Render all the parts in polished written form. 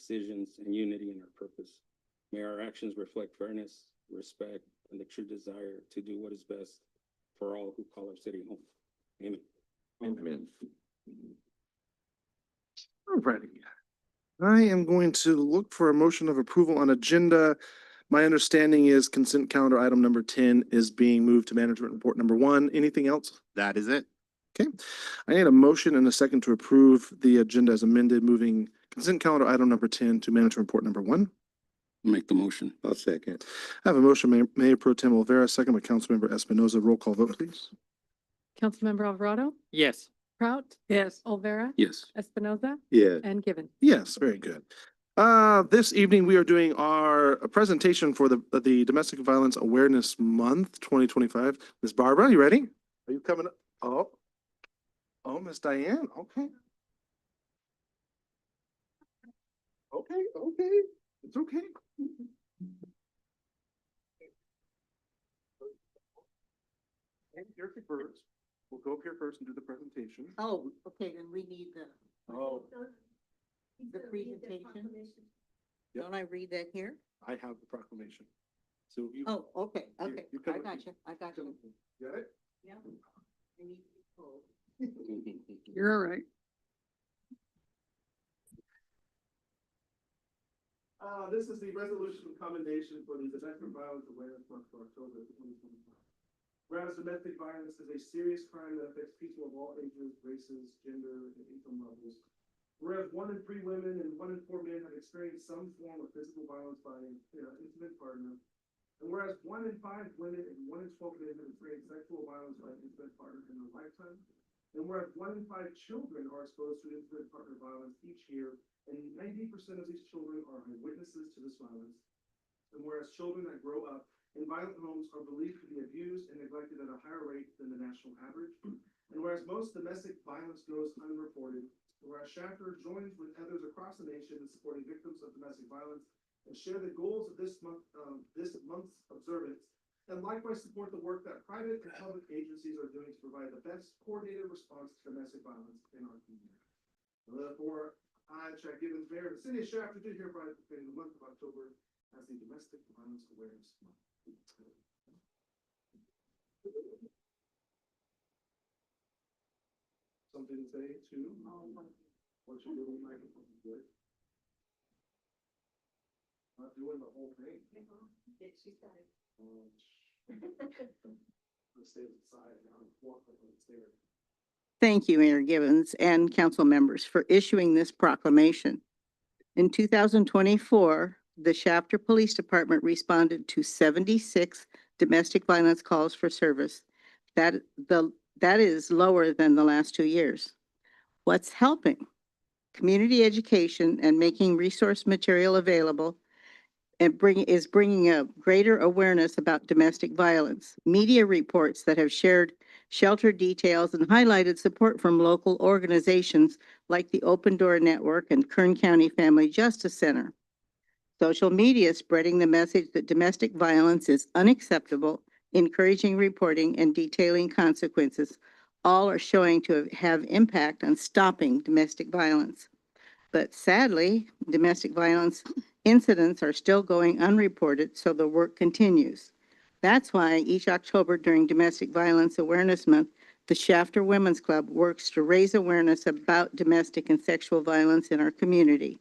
decisions, and unity in our purpose. May our actions reflect fairness, respect, and the true desire to do what is best for all who call our city home. Amen. Amen. Alrighty. I am going to look for a motion of approval on agenda. My understanding is consent calendar item number 10 is being moved to management report number 1. Anything else? That is it. Okay. I need a motion and a second to approve the agenda as amended, moving consent calendar item number 10 to management report number 1. Make the motion. I'll second. I have a motion, Mayor Pro Tem Olvera, second by Councilmember Espinoza. Roll call vote, please. Councilmember Alvarado, Yes. Prout. Yes. Olvera. Yes. Espinoza Yeah. and Gibbon. Yes, very good. This evening, we are doing our presentation for the Domestic Violence Awareness Month 2025. Ms. Barbara, you ready? Are you coming up? Oh, Miss Diane, okay. Okay, it's okay. Here first. We'll go up here first and do the presentation. Oh, okay, then we need Oh, the presentation. Yep. Don't I read that here? I have the proclamation. So you. Oh, okay, okay, you I come- got you, I got you. Got it? Yeah. I need to be told. You're all right. This is the resolution of commendation for the Domestic Violence Awareness Month for October 2025. Whereas domestic violence is a serious crime that affects people of all ages, races, gender, and income levels. Whereas 1 in 3 women and 1 in 4 men have experienced some form of physical violence by an intimate partner. And whereas 1 in 5 women and 1 in 12 men have experienced sexual violence by an intimate partner in their lifetime. And whereas 1 in 5 children are exposed to intimate partner violence each year, and 90% of these children are witnesses to this violence. And whereas children that grow up in violent homes are believed to be abused and neglected at a higher rate than the national average. And whereas most domestic violence goes unreported, whereas Shafter joins with others across the nation in supporting victims of domestic violence and share the goals of this month's observance, and likewise support the work that private and public agencies are doing to provide the best coordinated response to domestic violence in our community. Therefore, I, Chad Gibbons, Mayor of the City of Shafter, do hereby proclaim the month of October as the Domestic Violence Awareness Month. Something to say too? What you doing, microphone? Good. Not doing the whole thing. She said it. Let's stay aside now. Walk over the stairs. Thank you, Mayor Gibbons and council members for issuing this proclamation. In 2024, the Shafter Police Department responded to 76 domestic violence calls for service. That is lower than the last 2 years. What's helping? Community education and making resource material available and bringing a greater awareness about domestic violence. Media reports that have shared shelter details and highlighted support from local organizations like the Open Door Network and Kern County Family Justice Center. Social media spreading the message that domestic violence is unacceptable, encouraging reporting and detailing consequences. All are showing to have impact on stopping domestic violence. But sadly, domestic violence incidents are still going unreported, so the work continues. That's why each October during Domestic Violence Awareness Month, the Shafter Women's Club works to raise awareness about domestic and sexual violence in our community.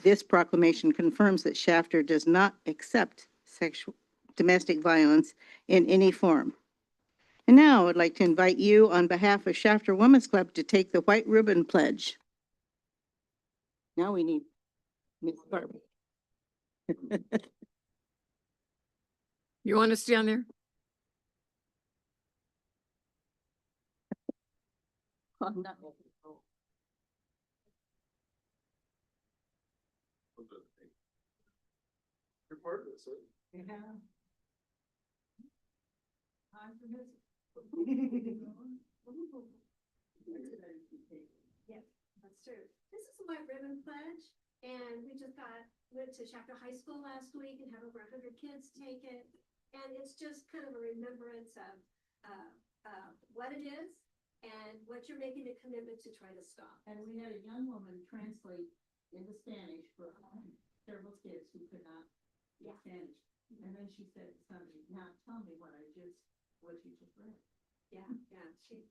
This proclamation confirms that Shafter does not accept domestic violence in any form. And now I'd like to invite you on behalf of Shafter Women's Club to take the White Ribbon Pledge. Now we need Ms. Barbara. You want to stay on there? You're part of this, right? Yes, that's true. This is a White Ribbon Pledge, and we just went to Shafter High School last week and had over 100 kids take it. And it's just kind of a remembrance of what it is and what you're making a commitment to try to stop. And we had a young woman translate into Spanish for several kids who could not speak Spanish. And then she said to somebody, now tell me what you just read. Yeah,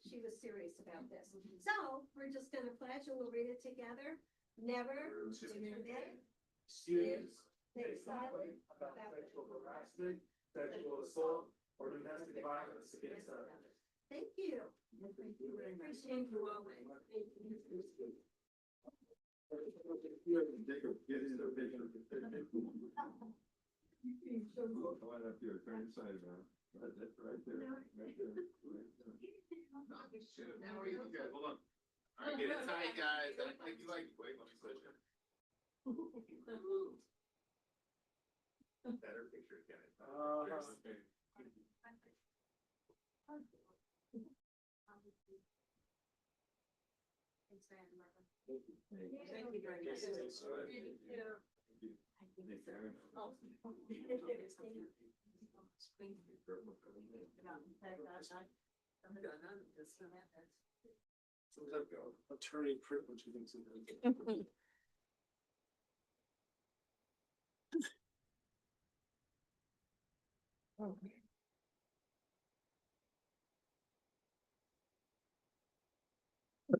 she was serious about this. So we're just gonna pledge and we'll read it together. Never to commit Students, take take silent about sexual harassment, sexual assault, or domestic violence against others. Thank you. Thank you very much. Appreciate you always. Now we're good. Hold on. All right, get it tight, guys. I think you like it. Wait, let me switch it. Better picture, Kenneth. Thank you very much. Attorney privilege. You think All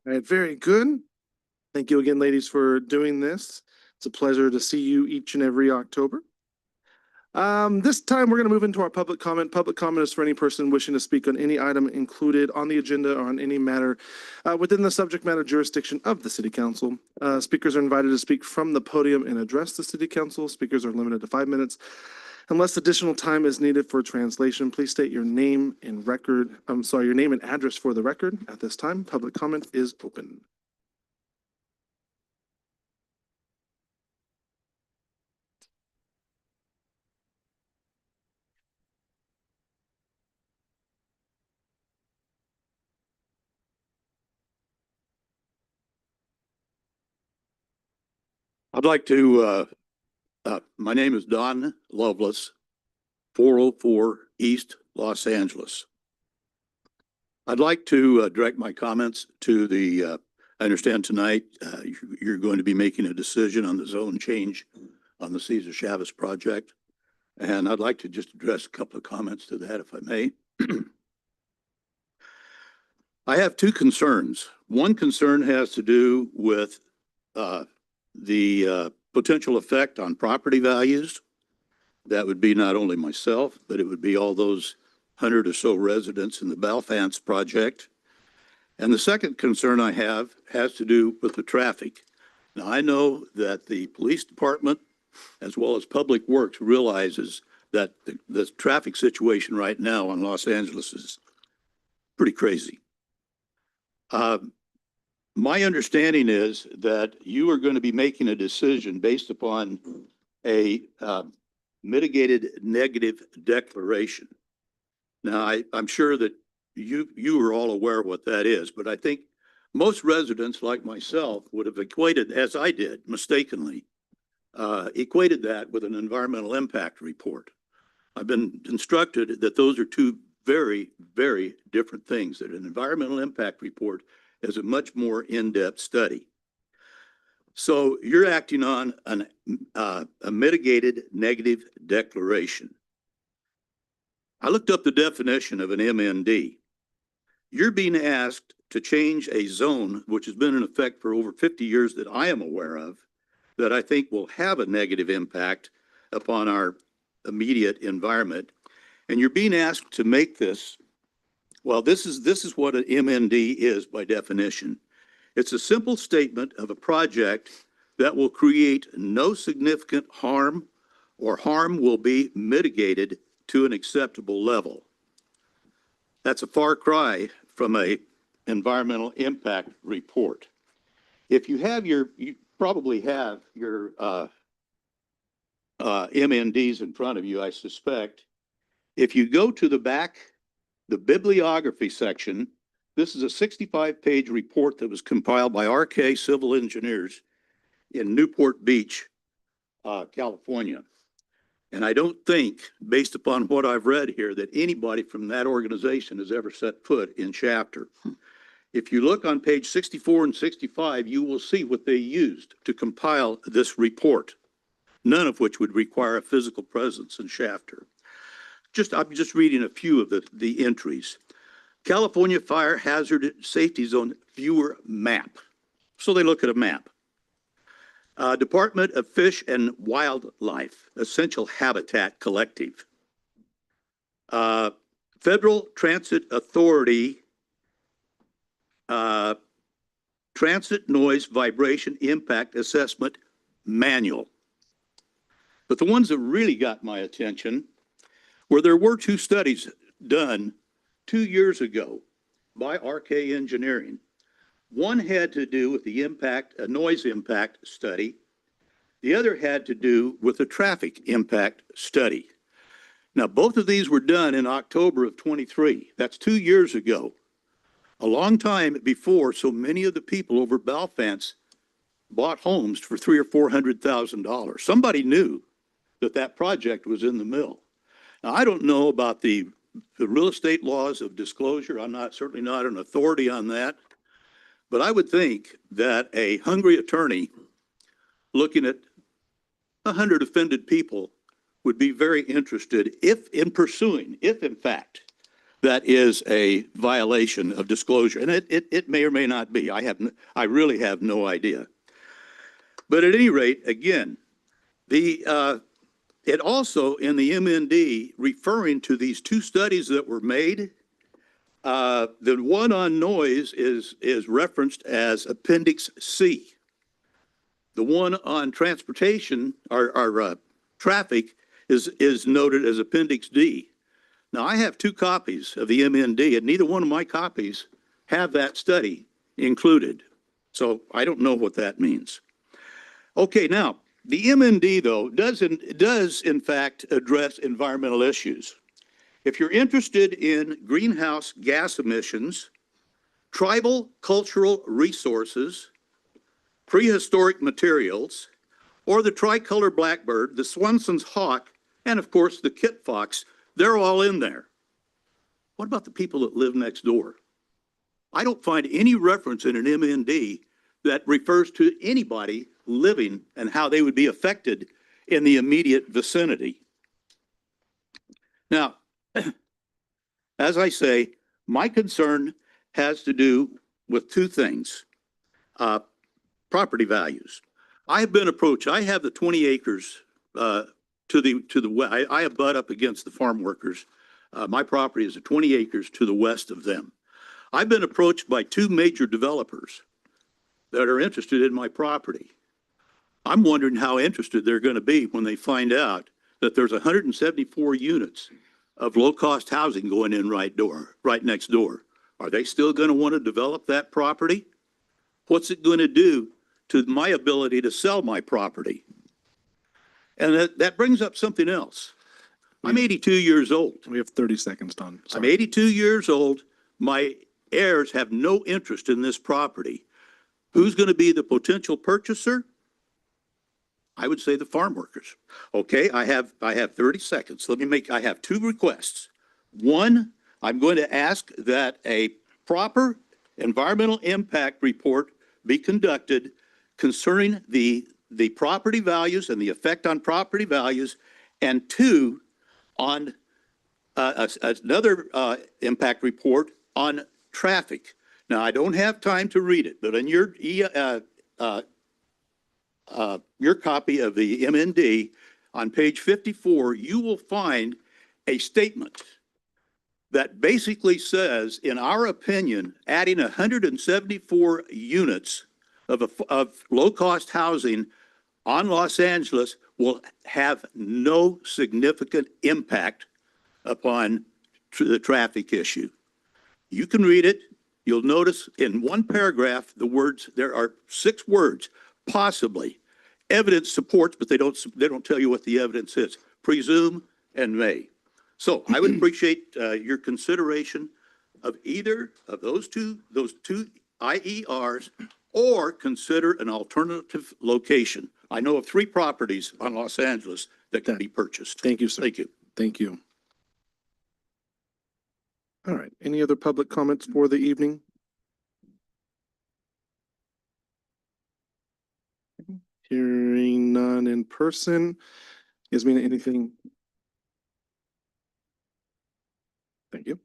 right, very good. Thank you again, ladies, for doing this. It's a pleasure to see you each and every October. This time, we're going to move into our public comment. Public comment is for any person wishing to speak on any item included on the agenda or on any matter within the subject matter jurisdiction of the city council. Speakers are invited to speak from the podium and address the city council. Speakers are limited to 5 minutes. Unless additional time is needed for translation, please state your name and your name and address for the record. At this time, public comment is open. I'd like to, my name is Don Lovelace, 404 East Los Angeles. I'd like to direct my comments to I understand tonight you're going to be making a decision on the zone change on the Cesar Chavez project. And I'd like to just address a couple of comments to that, if I may. I have two concerns. One concern has to do with the potential effect on property values. That would be not only myself, but it would be all those 100 or so residents in the Balfance project. And the second concern I have has to do with the traffic. Now, I know that the police department, as well as Public Works, realizes that the traffic situation right now in Los Angeles is pretty crazy. My understanding is that you are going to be making a decision based upon a mitigated negative declaration. Now, I'm sure that you are all aware of what that is, but I think most residents like myself would have equated, as I did mistakenly, equated that with an environmental impact report. I've been instructed that those are two very, very different things, that an environmental impact report is a much more in-depth study. So you're acting on a mitigated negative declaration. I looked up the definition of an MND. You're being asked to change a zone which has been in effect for over 50 years that I am aware of, that I think will have a negative impact upon our immediate environment. And you're being asked to make this, well, this is what an MND is by definition. It's a simple statement of a project that will create no significant harm, or harm will be mitigated to an acceptable level. That's a far cry from a environmental impact report. If you have you probably have your MNDs in front of you, I suspect. If you go to the back, the bibliography section, this is a 65-page report that was compiled by RK Civil Engineers in Newport Beach, California. And I don't think, based upon what I've read here, that anybody from that organization has ever set foot in Shafter. If you look on page 64 and 65, you will see what they used to compile this report, none of which would require a physical presence in Shafter. I'm just reading a few of the entries. California Fire Hazard Safety Zone Viewer Map. So they look at a map. Department of Fish and Wildlife, Essential Habitat Collective. Federal Transit Authority, Transit Noise Vibration Impact Assessment Manual. But the ones that really got my attention were there were two studies done 2 years ago by RK Engineering. One had to do with the impact, a noise impact study. The other had to do with a traffic impact study. Now, both of these were done in October of 23. That's 2 years ago. A long time before so many of the people over Balfance bought homes for $300,000 or $400,000. Somebody knew that that project was in the mill. Now, I don't know about the real estate laws of disclosure. I'm certainly not an authority on that. But I would think that a hungry attorney looking at 100 offended people would be very interested if in fact, that is a violation of disclosure. And it may or may not be. I really have no idea. But at any rate, again, it also in the MND referring to these two studies that were made, the one on noise is referenced as Appendix C. The one on transportation or traffic is noted as Appendix D. Now, I have 2 copies of the MND, and neither one of my copies have that study included. So I don't know what that means. Okay, now, the MND, though, does in fact address environmental issues. If you're interested in greenhouse gas emissions, tribal cultural resources, prehistoric materials, or the tricolor blackbird, the Swanson's hawk, and of course the kit fox, they're all in there. What about the people that live next door? I don't find any reference in an MND that refers to anybody living and how they would be affected in the immediate vicinity. Now, as I say, my concern has to do with 2 things. Property values. I have been approached. I have the 20 acres to the west. I abut up against the farm workers. My property is 20 acres to the west of them. I've been approached by 2 major developers that are interested in my property. I'm wondering how interested they're going to be when they find out that there's 174 units of low-cost housing going in right next door. Are they still going to want to develop that property? What's it going to do to my ability to sell my property? And that brings up something else. I'm 82 years old. We have 30 seconds, Don. I'm 82 years old. My heirs have no interest in this property. Who's going to be the potential purchaser? I would say the farm workers. Okay, I have 30 seconds. I have 2 requests. One, I'm going to ask that a proper environmental impact report be conducted concerning the property values and the effect on property values, and 2, on another impact report on traffic. Now, I don't have time to read it, but in your copy of the MND, on page 54, you will find a statement that basically says, in our opinion, adding 174 units of low-cost housing on Los Angeles will have no significant impact upon the traffic issue. You can read it. You'll notice in one paragraph, there are 6 words, possibly. Evidence supports, but they don't tell you what the evidence is. Presume and may. So I would appreciate your consideration of either of those two IERs, or consider an alternative location. I know of 3 properties on Los Angeles that can be purchased. Thank you, sir. Thank you. Thank you. All right. Any other public comments for the evening? Hearing none in person. Yasmina, anything? Thank you.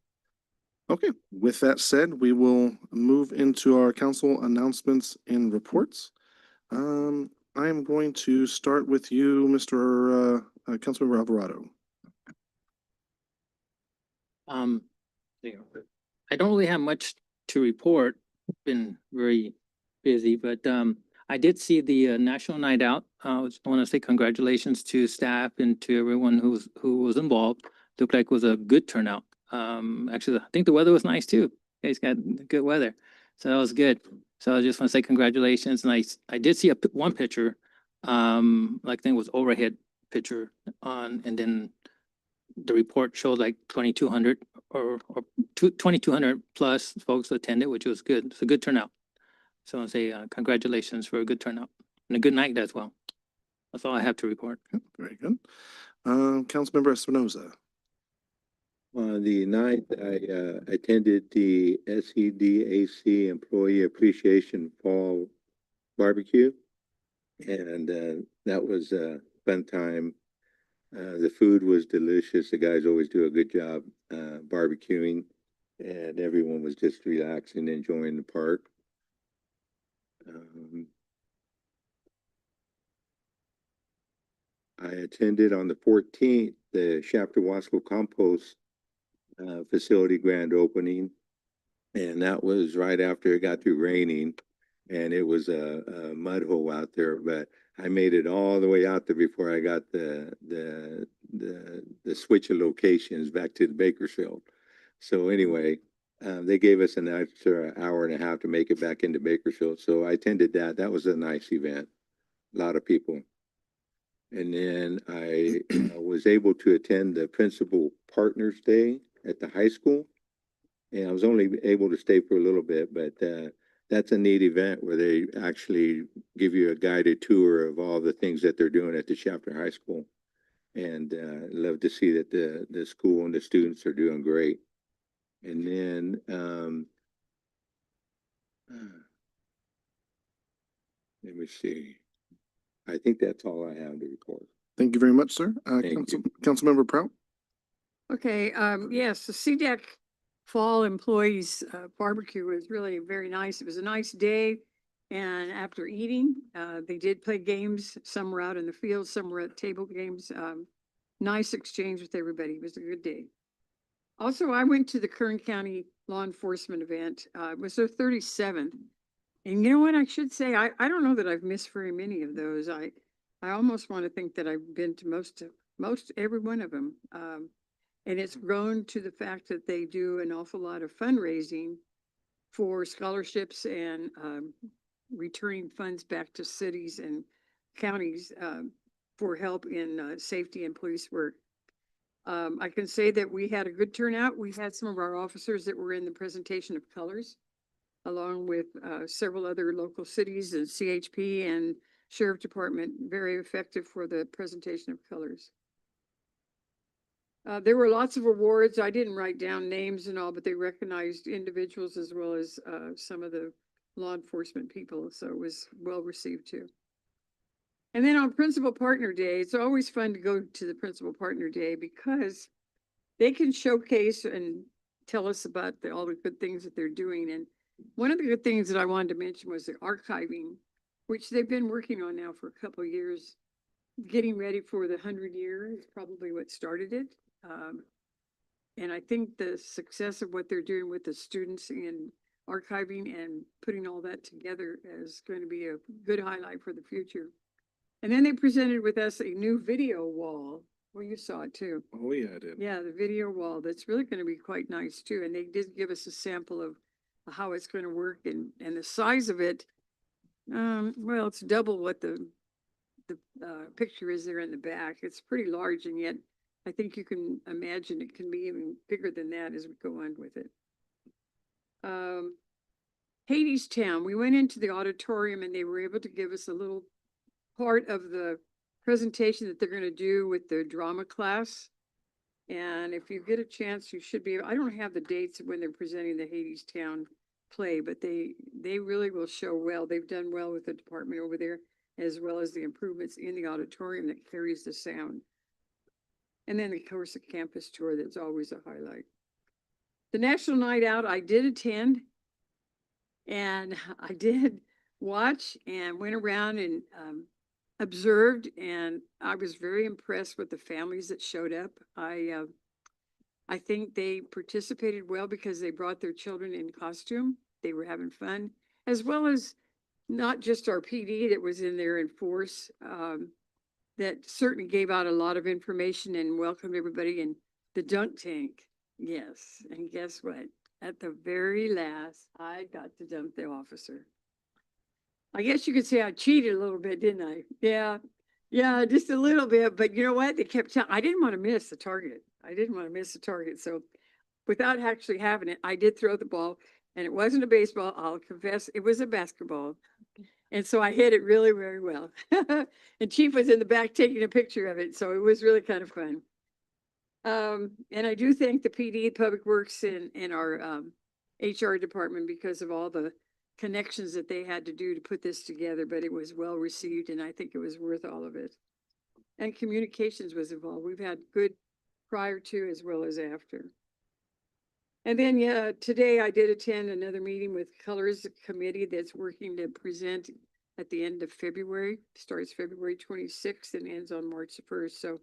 Okay, with that said, we will move into our council announcements and reports. I am going to start with you, Mr. Councilmember Alvarado. I don't really have much to report. Been very busy, but I did see the National Night Out. I want to say congratulations to staff and to everyone who was involved. Looked like it was a good turnout. Actually, I think the weather was nice too. You guys got good weather, so that was good. So I just want to say congratulations. And I did see one picture, like I think it was overhead picture on, and then the report showed like 2,200 or 2,200 plus folks attended, which was good. It's a good turnout. So I say congratulations for a good turnout and a good night as well. That's all I have to report. Yep, very good. Councilmember Espinoza. On the night, I attended the SEDAC Employee Appreciation Fall Barbecue. And that was a fun time. The food was delicious. The guys always do a good job barbecuing. And everyone was just relaxing, enjoying the park. I attended on the 14th, the Shafter Wasco Compost facility grand opening. And that was right after it got through raining, and it was a mud hole out there, but I made it all the way out there before I got the switch of locations back to the Bakersfield. So anyway, they gave us an extra hour and a half to make it back into Bakersfield. So I attended that. That was a nice event. A lot of people. And then I was able to attend the Principal Partners Day at the high school. And I was only able to stay for a little bit, but that's a neat event where they actually give you a guided tour of all the things that they're doing at the Shafter High School. And love to see that the school and the students are doing great. And then, let me see. I think that's all I have to report. Thank you very much, sir. Thank you. Councilmember Prout. Okay, yes, the CDEC Fall Employees Barbecue was really very nice. It was a nice day. And after eating, they did play games. Some were out in the field, some were at table games. Nice exchange with everybody. It was a good day. Also, I went to the Kern County Law Enforcement event. It was their 37th. And you know what I should say? I don't know that I've missed very many of those. I almost want to think that I've been to most every one of them. And it's grown to the fact that they do an awful lot of fundraising for scholarships and returning funds back to cities and counties for help in safety and police work. I can say that we had a good turnout. We had some of our officers that were in the presentation of colors, along with several other local cities and CHP and Sheriff Department, very effective for the presentation of colors. There were lots of awards. I didn't write down names and all, but they recognized individuals as well as some of the law enforcement people. So it was well received too. And then on Principal Partner Day, it's always fun to go to the Principal Partner Day because they can showcase and tell us about all the good things that they're doing. And one of the good things that I wanted to mention was the archiving, which they've been working on now for a couple of years. Getting ready for the 100-year is probably what started it. And I think the success of what they're doing with the students in archiving and putting all that together is going to be a good highlight for the future. And then they presented with us a new video wall. Well, you saw it too. Oh, yeah, I did. Yeah, the video wall. That's really going to be quite nice too. And they did give us a sample of how it's going to work and the size of it. Well, it's double what the picture is there in the back. It's pretty large, and yet I think you can imagine it can be even bigger than that as we go on with it. Hadestown, we went into the auditorium and they were able to give us a little part of the presentation that they're going to do with the drama class. And if you get a chance, you should be, I don't have the dates when they're presenting the Hadestown play, but they really will show well. They've done well with the department over there. as well as the improvements in the auditorium that carries the sound. And then, of course, the campus tour, that's always a highlight. The National Night Out, I did attend. And I did watch and went around and observed, and I was very impressed with the families that showed up. I think they participated well because they brought their children in costume. They were having fun, as well as not just our PD that was in there in force. That certainly gave out a lot of information and welcomed everybody. And the dunk tank, yes. And guess what? At the very last, I got to dump the officer. I guess you could say I cheated a little bit, didn't I? Yeah, just a little bit. But you know what? They kept telling, I didn't want to miss the target. So without actually having it, I did throw the ball, and it wasn't a baseball. I'll confess, it was a basketball. And so I hit it really, very well. And Chief was in the back taking a picture of it. So it was really kind of fun. And I do thank the PD, Public Works, and our HR department because of all the connections that they had to do to put this together, but it was well received, and I think it was worth all of it. And communications was involved. We've had good prior to as well as after. And then, yeah, today I did attend another meeting with Colors Committee that's working to present at the end of February. Starts February 26th and ends on March 1st. So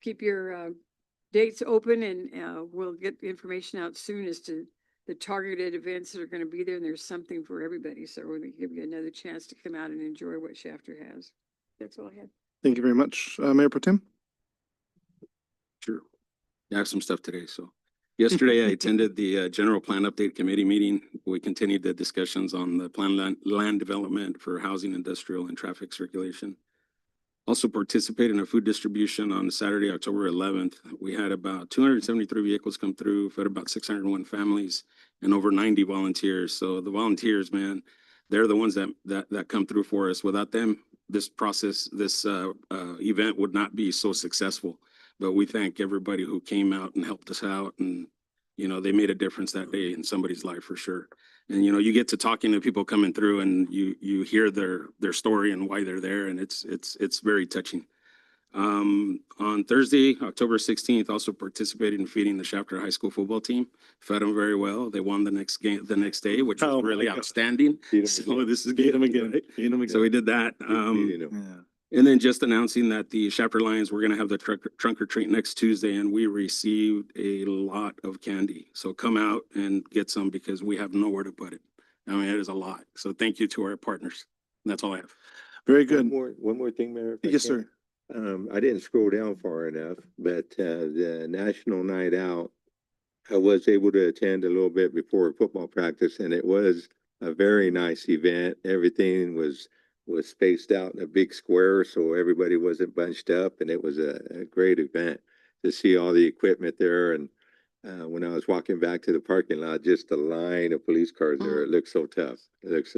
keep your dates open, and we'll get information out soon as to the targeted events that are going to be there. And there's something for everybody. So we're going to give you another chance to come out and enjoy what Shafter has. That's all I had. Thank you very much, Mayor Pro Tem. Sure. I have some stuff today, so. Yesterday, I attended the General Plan Update Committee meeting. We continued the discussions on the land development for housing, industrial, and traffic circulation. Also participated in a food distribution on Saturday, October 11th. We had about 273 vehicles come through, fed about 601 families, and over 90 volunteers. So the volunteers, man, they're the ones that come through for us. Without them, this process, this event would not be so successful. But we thank everybody who came out and helped us out, and, you know, they made a difference that day in somebody's life for sure. And, you know, you get to talking to people coming through, and you hear their story and why they're there. And it's very touching. On Thursday, October 16th, also participated in feeding the Shafter High School football team. Fed them very well. They won the next game, the next day, which was really outstanding. So this is good. So we did that. And then just announcing that the Shafter Lions, we're gonna have the trunk or treat next Tuesday, and we received a lot of candy. So come out and get some because we have nowhere to put it. I mean, it is a lot. So thank you to our partners. And that's all I have. Very good. One more thing, Mayor. if I Yes, can. sir. I didn't scroll down far enough, but the National Night Out, I was able to attend a little bit before football practice, and it was a very nice event. Everything was spaced out in a big square, so everybody wasn't bunched up, and it was a great event to see all the equipment there. And when I was walking back to the parking lot, just the line of police cars there, it looked so tough. It looks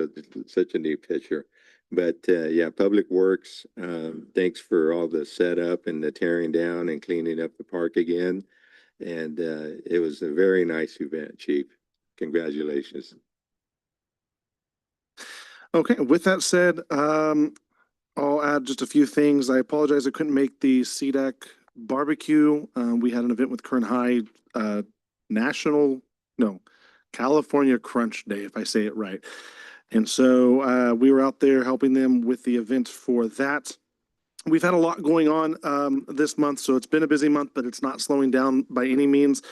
such a neat picture. But yeah, Public Works, thanks for all the setup and the tearing down and cleaning up the park again. And it was a very nice event, Chief. Congratulations. Okay, with that said, I'll add just a few things. I apologize, I couldn't make the CDAC barbecue. We had an event with Kern High, California Crunch Day, if I say it right. And so we were out there helping them with the event for that. We've had a lot going on this month, so it's been a busy month, but it's not slowing down by any means.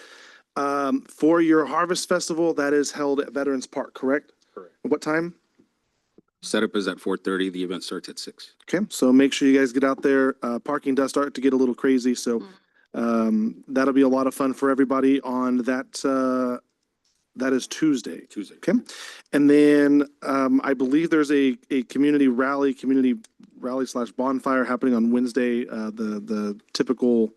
For your Harvest Festival, that is held at Veterans Park, correct? Correct. What time? Setup is at 4:30. The event starts at 6. Okay, so make sure you guys get out there. Parking does start to get a little crazy, so that'll be a lot of fun for everybody on that. That is Tuesday. Tuesday. Okay, and then I believe there's a community rally / bonfire happening on Wednesday. The typical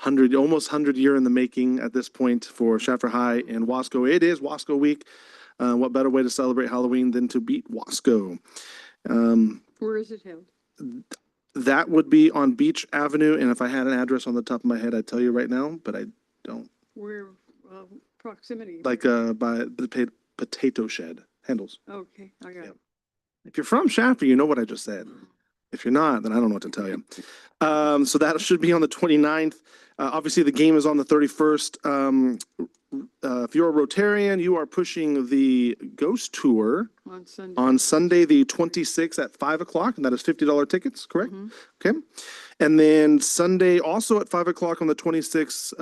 almost 100 year in the making at this point for Shafter High and Wasco. It is Wasco Week. What better way to celebrate Halloween than to beat Wasco? Where is it held? That would be on Beach Avenue, and if I had an address on the top of my head, I'd tell you right now, but I don't. Where, proximity? Like by the potato shed, Handles. Okay, I got it. If you're from Shafter, you know what I just said. If you're not, then I don't know what to tell you. So that should be on the 29th. Obviously, the game is on the 31st. If you're a Rotarian, you are pushing the Ghost Tour On Sunday. on Sunday, the 26th at 5 o'clock, and that is $50 tickets, correct? Mhm. Okay. And then Sunday, also at 5 o'clock on the 26th,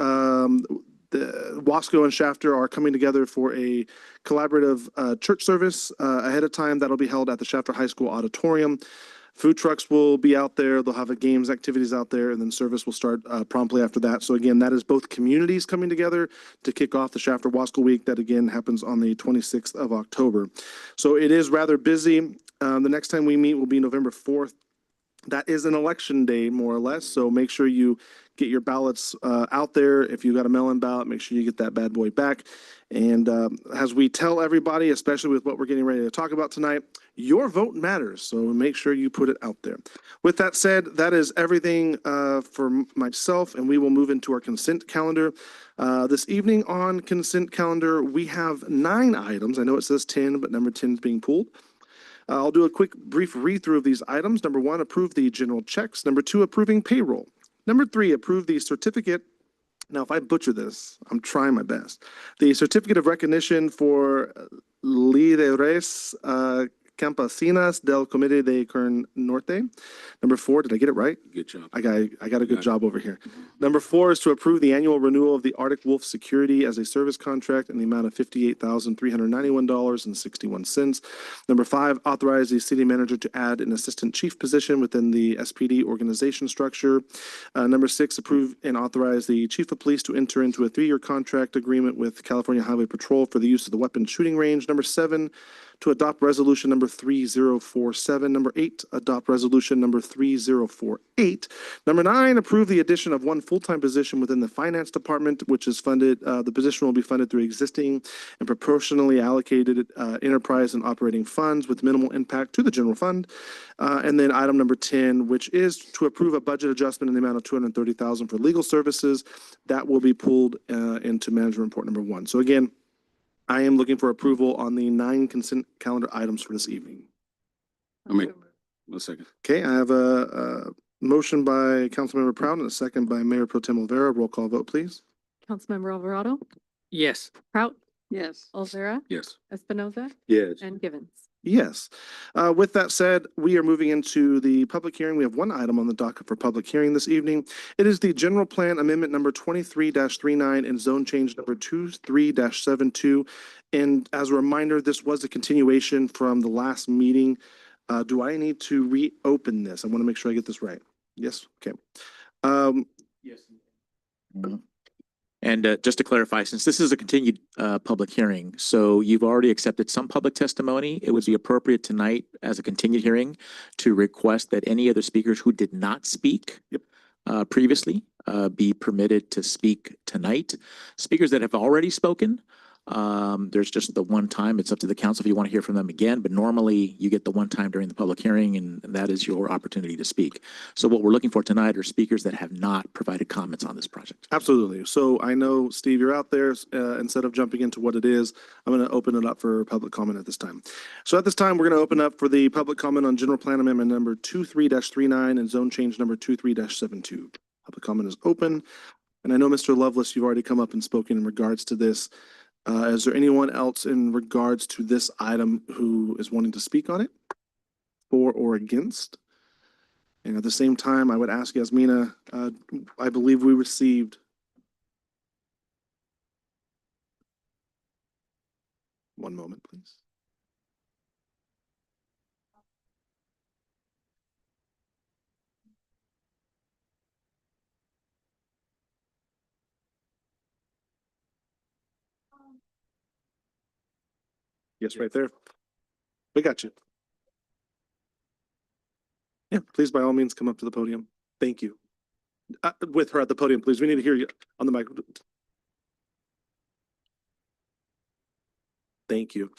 the Wasco and Shafter are coming together for a collaborative church service ahead of time. That'll be held at the Shafter High School Auditorium. Food trucks will be out there. They'll have games, activities out there, and then service will start promptly after that. So again, that is both communities coming together to kick off the Shafter Wasco Week. That again happens on the 26th of October. So it is rather busy. The next time we meet will be November 4th. That is an election day, more or less. So make sure you get your ballots out there. If you got a mail-in ballot, make sure you get that bad boy back. And as we tell everybody, especially with what we're getting ready to talk about tonight, your vote matters. So make sure you put it out there. With that said, that is everything for myself, and we will move into our consent calendar. This evening on consent calendar, we have 9 items. I know it says 10, but number 10 is being pulled. I'll do a quick brief read through of these items. Number 1, approve the general checks. Number 2, approving payroll. Number 3, approve the certificate. Now, if I butcher this, I'm trying my best. The certificate of recognition for líderes campesinas del Comité de Kern Norte. Number 4, did I get it right? Good job. I got a good Yeah. job over here. Number 4 is to approve the annual renewal of the Arctic Wolf Security as a service contract in the amount of $58,391.61. Number 5, authorize the city manager to add an assistant chief position within the SPD organization structure. Number 6, approve and authorize the chief of police to enter into a 3-year contract agreement with California Highway Patrol for the use of the weapons shooting range. Number 7, to adopt resolution number 3047. Number 8, adopt resolution number 3048. Number 9, approve the addition of 1 full-time position within the finance department, which is funded, the position will be funded through existing and proportionally allocated enterprise and operating funds with minimal impact to the general fund. And then item number 10, which is to approve a budget adjustment in the amount of $230,000 for legal services. That will be pulled into management report number 1. So again, I am looking for approval on the 9 consent calendar items for this evening. I'll make, 1 second. Okay, I have a motion by Councilmember Proud and a second by Mayor Pro Tem Olvera. Roll call vote, please. Councilmember Alvarado, Yes. Prout, Yes. Olvera, Yes. Espinoza, Yes. and Givens. Yes. With that said, we are moving into the public hearing. We have 1 item on the docket for public hearing this evening. It is the general plan amendment number 23-39 and zone change number 23-72. And as a reminder, this was a continuation from the last meeting. Do I need to reopen this? I want to make sure I get this right. Yes, okay. Yes. And just to clarify, since this is a continued public hearing, so you've already accepted some public testimony, it would be appropriate tonight as a continued hearing to request that any other speakers who did not speak previously be permitted to speak tonight. Speakers that have already spoken, there's just the one time. It's up to the council if you want to hear from them again, but normally you get the one time during the public hearing and that is your opportunity to speak. So what we're looking for tonight are speakers that have not provided comments on this project. Absolutely. So I know, Steve, you're out there. Instead of jumping into what it is, I'm going to open it up for public comment at this time. So at this time, we're going to open up for the public comment on general plan amendment number 23-39 and zone change number 23-72. Public comment is open. And I know, Mr. Lovelace, you've already come up and spoken in regards to this. Is there anyone else in regards to this item who is wanting to speak on it, for or against? And at the same time, I would ask Yasmina, I believe we received one moment, please. Yes, right there. We got you. Yeah, please, by all means, come up to the podium. Thank you. With her at the podium, please. We need to hear you on the mic. Thank you.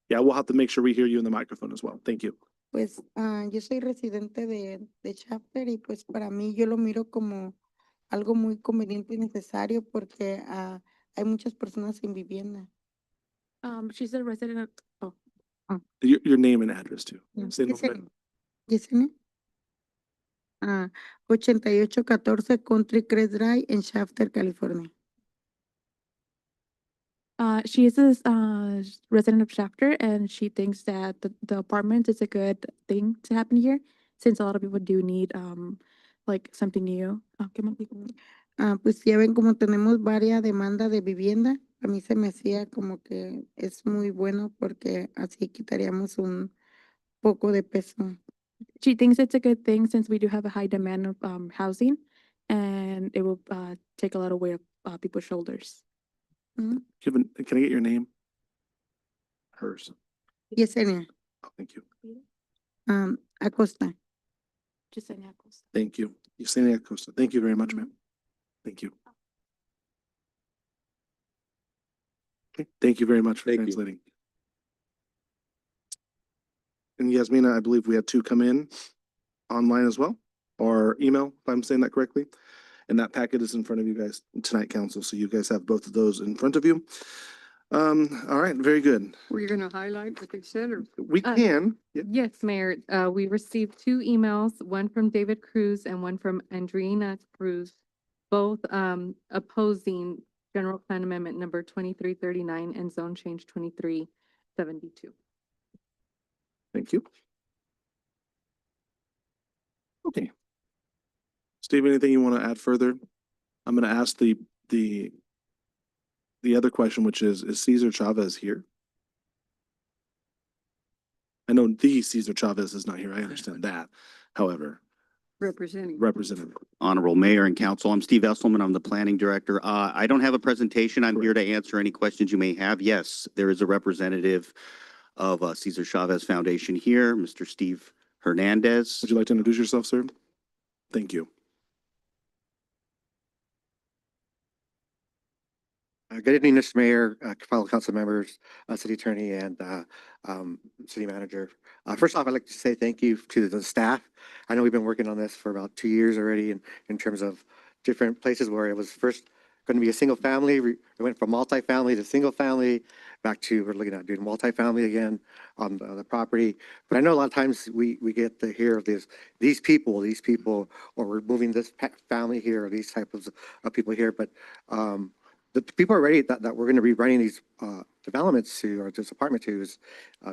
Yeah, we'll have to make sure we hear you in the microphone as well. Thank you. Pues yo soy residente de Chapter y pues para mí yo lo miro como algo muy conveniente y necesario porque hay muchas personas sin vivienda. She's a resident of, Your name and address too. Say it over. Yesenia. 8814 Country Crest Drive en Shafter, California. She is a resident of Shafter, and she thinks that the apartment is a good thing to happen here, since a lot of people do need like something new. ¿Qué más dijo? Pues ya ven como tenemos varias demandas de vivienda, a mí se me hacía como que es muy bueno porque así quitaríamos un poco de peso. She thinks it's a good thing since we do have a high demand of housing, and it will take a lot of weight off people's shoulders. Mm. Can I get your name? Hers. Yesenia Oh, thank you. Acosta. Yesenia Acosta. Thank you. Yesenia Acosta. Thank you very much, ma'am. Thank you. Okay, thank you very much for Thank you. translating. And Yasmina, I believe we had two come in online as well, or email, if I'm saying that correctly. And that packet is in front of you guys tonight, council, so you guys have both of those in front of you. All right, very good. Were you gonna highlight what they said or? We can, yeah. Yes, Mayor, we received 2 emails, one from David Cruz and one from Andrina Cruz, both opposing General Plan Amendment number 2339 and Zone Change 2372. Thank you. Okay. Steve, anything you want to add further? I'm going to ask the other question, which is Cesar Chavez here? I know the Cesar Chavez is not here. I understand that. However, Representing. Representative. Honorable Mayor and Council, I'm Steve Esselman. I'm the Planning Director. I don't have a presentation. I'm here to answer any questions you may have. Yes, there is a representative of Cesar Chavez Foundation here, Mr. Steve Hernandez. Would you like to introduce yourself, sir? Thank you. Good evening, Mr. Mayor, fellow council members, city attorney, and city manager. First off, I'd like to say thank you to the staff. I know we've been working on this for about 2 years already in terms of different places where it was first going to be a single family. We went from multifamily to single family, back to we're looking at doing multifamily again on the property. But I know a lot of times we get to hear of these people, or we're moving this family here, or these types of people here. But the people already that we're going to be running these developments to, or this apartment to, is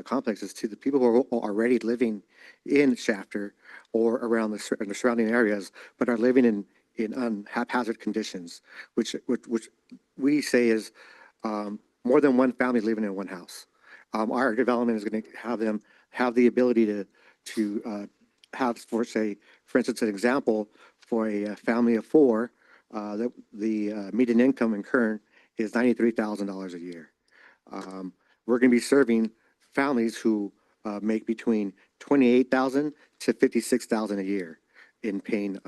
complexes to the people who are already living in Shafter or around the surrounding areas, but are living in haphazard conditions, which we say is more than one family living in one house. Our development is going to have them have the ability to have, for instance, an example for a family of 4. The median income in Kern is $93,000 a year. We're going to be serving families who make between $28,000 to $56,000 a year in paying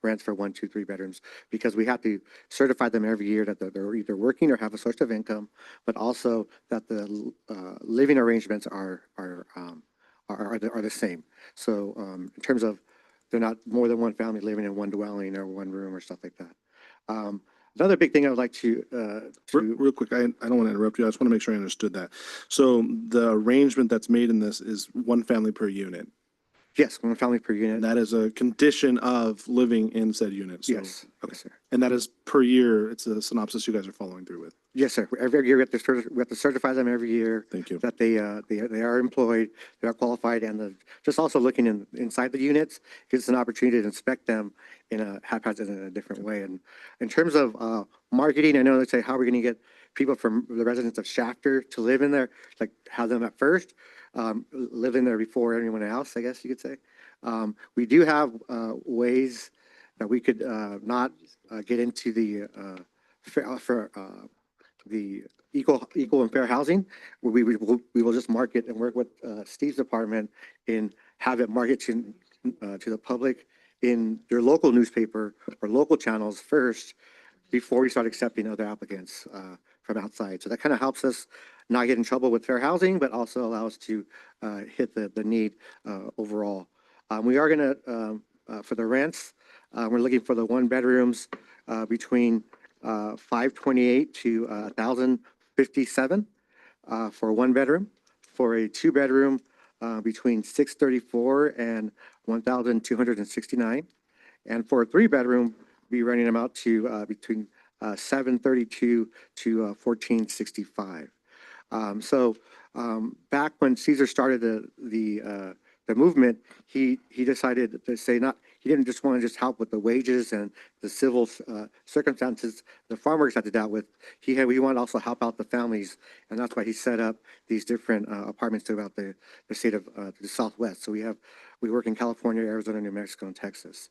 rents for 1, 2, 3 bedrooms, because we have to certify them every year that they're either working or have a source of income, but also that the living arrangements are the same. So in terms of they're not more than one family living in one dwelling or one room or stuff like that. Another big thing I would like to real quick, I don't want to interrupt you. I just want to make sure I understood that. So the arrangement that's made in this is one family per unit. Yes, one family per unit. And that is a condition of living in said unit. So, Yes. Okay. Yes, sir. And that is per year. It's a synopsis you guys are following through with. Yes, sir. Every year we have to certify them every year. Thank you. That they are employed, they are qualified, and just also looking inside the units gives us an opportunity to inspect them in a haphazard, in a different way. And in terms of marketing, I know they say how are we going to get people from the residents of Shafter to live in there, like have them at first live in there before anyone else, I guess you could say. We do have ways that we could not get into the the equal and fair housing. We will just market and work with Steve's department in have it market to the public in their local newspaper or local channels first before we start accepting other applicants from outside. So that kind of helps us not get in trouble with fair housing, but also allow us to hit the need overall. We are going to, for the rents, we're looking for the 1 bedrooms between 528 to 1,057 for 1 bedroom. For a 2 bedroom, between 634 and 1,269. And for a 3-bedroom, be renting them out to between $732 to $1,465. Back when Caesar started the movement, he decided to say he didn't just want to just help with the wages and the civil circumstances the farmers had to deal with. He wanted to also help out the families, and that's why he set up these different apartments throughout the state of the Southwest. So we work in California, Arizona, New Mexico, and Texas.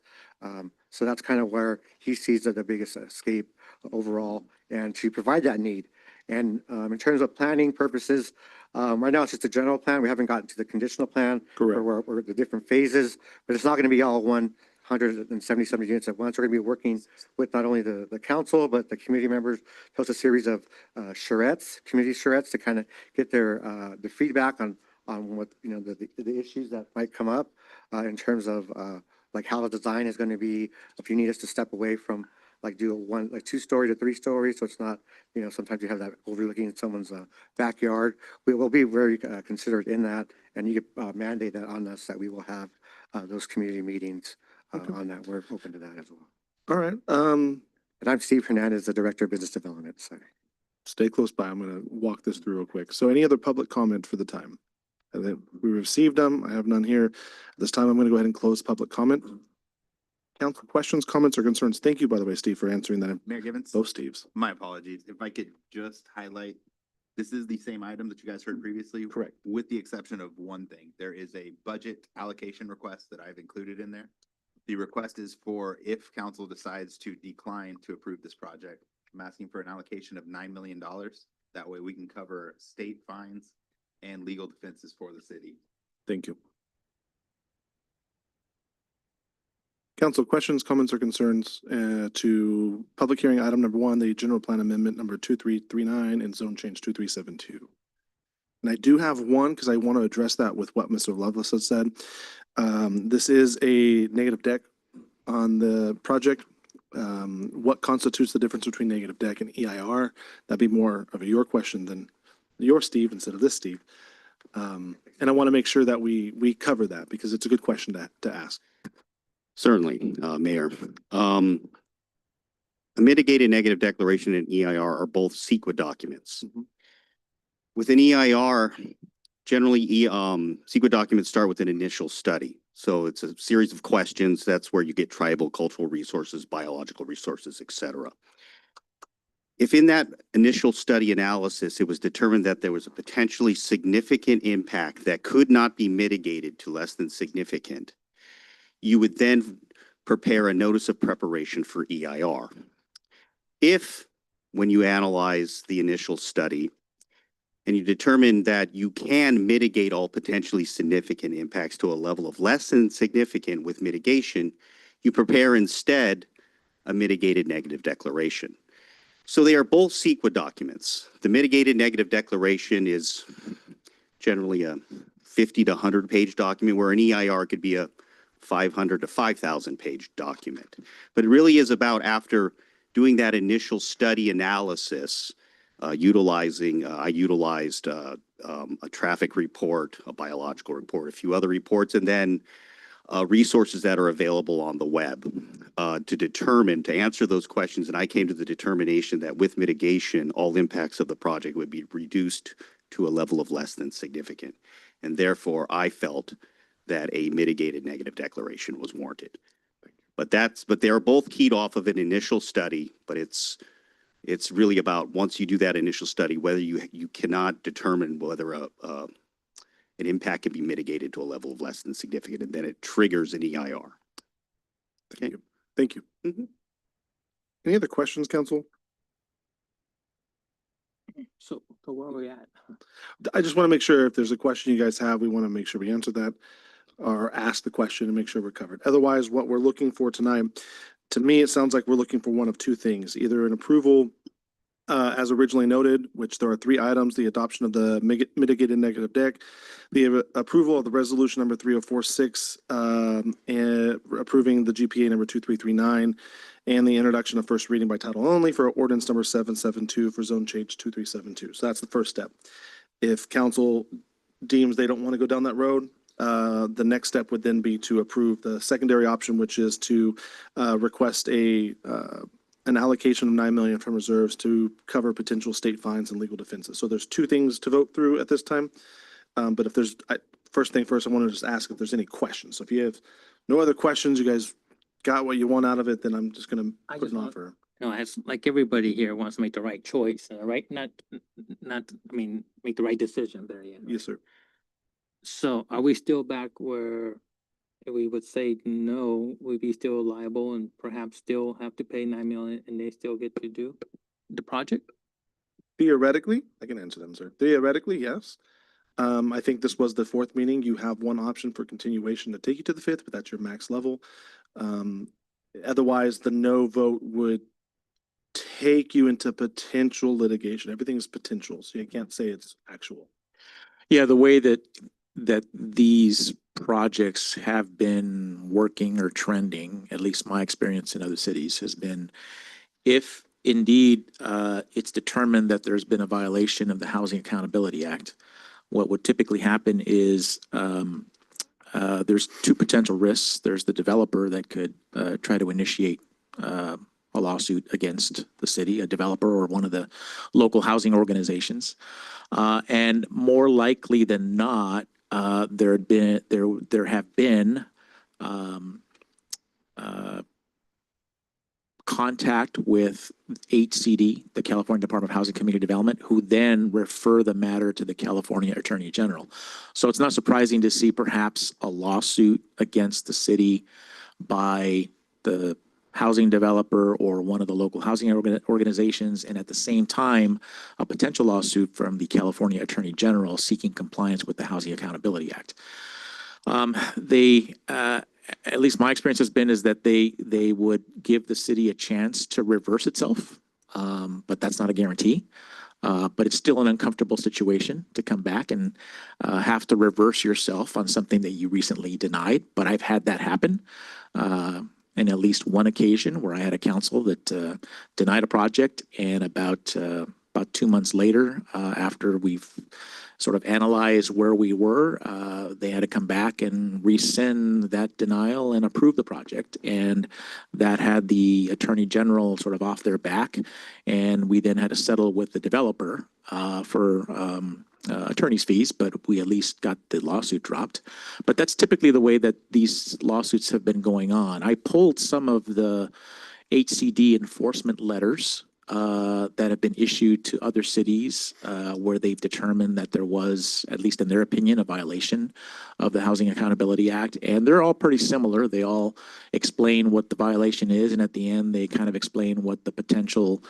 So that's kind of where he sees the biggest escape overall, and to provide that need. And in terms of planning purposes, right now it's just a general plan. We haven't gotten to the conditional plan. Correct. Or the different phases, but it's not going to be all 177 units at once. We're going to be working with not only the council, but the community members, plus a series of community charrettes to kind of get their the feedback on what, the issues that might come up in terms of like how the design is going to be. If you need us to step away from do a 2-story to 3-story, so it's not, sometimes you have that overlooking someone's backyard. We will be very considerate in that, and you can mandate that on us that we will have those community meetings on that. We're open to that as well. All right. And I'm Steve Hernandez, the Director of Business Development. Sorry. Stay close by. I'm going to walk this through real quick. So any other public comment for the time? And then we received them. I have none here. At this time, I'm going to go ahead and close public comment. Council questions, comments, or concerns? Thank you, by the way, Steve, for answering that. Mayor Gibbons? Both Steves. My apologies. If I could just highlight, this is the same item that you guys heard previously. Correct. With the exception of one thing. There is a budget allocation request that I've included in there. The request is for if council decides to decline to approve this project, I'm asking for an allocation of $9 million. That way we can cover state fines and legal defenses for the city. Thank you. Council questions, comments, or concerns to public hearing item number 1, the general plan amendment number 2339 and zone change 2372. And I do have one because I want to address that with what Mr. Lovelace has said. This is a negative deck on the project. What constitutes the difference between negative deck and EIR? That'd be more of your question than your Steve instead of this Steve. And I want to make sure that we cover that because it's a good question to ask. Certainly, Mayor. A mitigated negative declaration and EIR are both CEQA documents. With an EIR, generally, CEQA documents start with an initial study. So it's a series of questions. That's where you get tribal, cultural resources, biological resources, et cetera. If in that initial study analysis, it was determined that there was a potentially significant impact that could not be mitigated to less than significant, you would then prepare a notice of preparation for EIR. If, when you analyze the initial study, and you determine that you can mitigate all potentially significant impacts to a level of less than significant with mitigation, you prepare instead a mitigated negative declaration. So they are both CEQA documents. The mitigated negative declaration is generally a 50 to 100 page document, where an EIR could be a 500 to 5,000 page document. But it really is about, after doing that initial study analysis, I utilized a traffic report, a biological report, a few other reports, and then resources that are available on the web to answer those questions. And I came to the determination that with mitigation, all impacts of the project would be reduced to a level of less than significant. And therefore, I felt that a mitigated negative declaration was warranted. But they are both keyed off of an initial study, but it's really about, once you do that initial study, whether you cannot determine whether an impact can be mitigated to a level of less than significant, and then it triggers an EIR. Thank you. Thank you. Any other questions, council? So where are we at? I just want to make sure if there's a question you guys have, we want to make sure we answer that or ask the question and make sure we're covered. Otherwise, what we're looking for tonight, to me, it sounds like we're looking for one of two things: either an approval as originally noted, which there are 3 items: the adoption of the mitigated negative deck, the approval of the resolution number 3046, and approving the GPA number 2339, and the introduction of first reading by title only for ordinance number 772 for zone change 2372. So that's the first step. If council deems they don't want to go down that road, the next step would then be to approve the secondary option, which is to request an allocation of 9 million from reserves to cover potential state fines and legal defenses. So there's two things to vote through at this time. But if there's, first thing first, I want to just ask if there's any questions. So if you have no other questions, you guys got what you want out of it, then I'm just gonna I put just an want- offer. No, as like everybody here wants to make the right choice, right? Not, I mean, make the right decision there, yeah. Yes, sir. So are we still back where if we would say no, we'd be still liable and perhaps still have to pay 9 million and they still get to do the project? Theoretically, I can answer them, sir. Theoretically, yes. I think this was the fourth meeting. You have one option for continuation to take you to the fifth, but that's your max level. Otherwise, the no vote would take you into potential litigation. Everything is potential, so you can't say it's actual. Yeah, the way that these projects have been working or trending, at least my experience in other cities has been, if indeed it's determined that there's been a violation of the Housing Accountability Act, what would typically happen is there's two potential risks. There's the developer that could try to initiate a lawsuit against the city, a developer or one of the local housing organizations. And more likely than not, there have been contact with HCD, the California Department of Housing Community Development, who then refer the matter to the California Attorney General. So it's not surprising to see perhaps a lawsuit against the city by the housing developer or one of the local housing organizations, and at the same time, a potential lawsuit from the California Attorney General seeking compliance with the Housing Accountability Act. At least my experience has been is that they would give the city a chance to reverse itself, but that's not a guarantee. But it's still an uncomfortable situation to come back and have to reverse yourself on something that you recently denied. But I've had that happen. In at least one occasion where I had a council that denied a project, and about 2 months later, after we've sort of analyzed where we were, they had to come back and rescind that denial and approve the project. And that had the Attorney General sort of off their back. And we then had to settle with the developer for attorney's fees, but we at least got the lawsuit dropped. But that's typically the way that these lawsuits have been going on. I pulled some of the HCD enforcement letters that have been issued to other cities where they've determined that there was, at least in their opinion, a violation of the Housing Accountability Act. And they're all pretty similar. They all explain what the violation is, and at the end, they kind of explain what the potential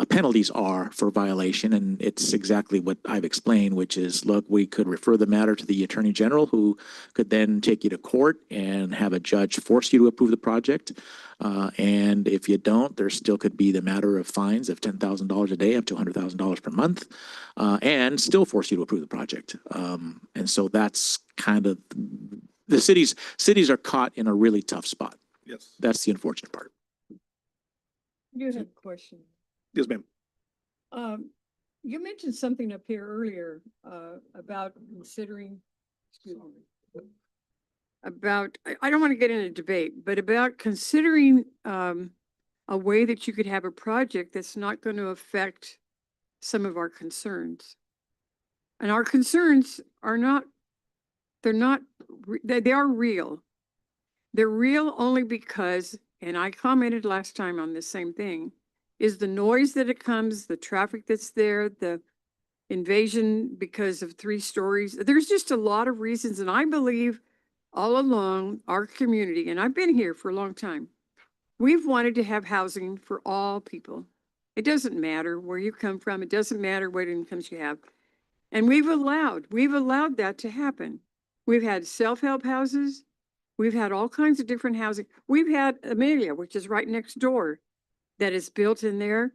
penalties are for violation. And it's exactly what I've explained, which is, look, we could refer the matter to the Attorney General, who could then take you to court and have a judge force you to approve the project. And if you don't, there still could be the matter of fines of $10,000 a day up to $100,000 per month, and still force you to approve the project. And so that's kind of, the cities are caught in a really tough spot. Yes. That's the unfortunate part. You have a question. Yes, ma'am. You mentioned something up here earlier, about considering, excuse me, about, I don't want to get in a debate, but about considering, a way that you could have a project that's not going to affect some of our concerns. And our concerns are not, they're not, they are real. They're real only because, and I commented last time on the same thing, is the noise that it comes, the traffic that's there, the invasion because of 3 stories. There's just a lot of reasons, and I believe all along our community, and I've been here for a long time, we've wanted to have housing for all people. It doesn't matter where you come from. It doesn't matter what incomes you have. And we've allowed that to happen. We've had self-help houses. We've had all kinds of different housing. We've had Amelia, which is right next door, that is built in there.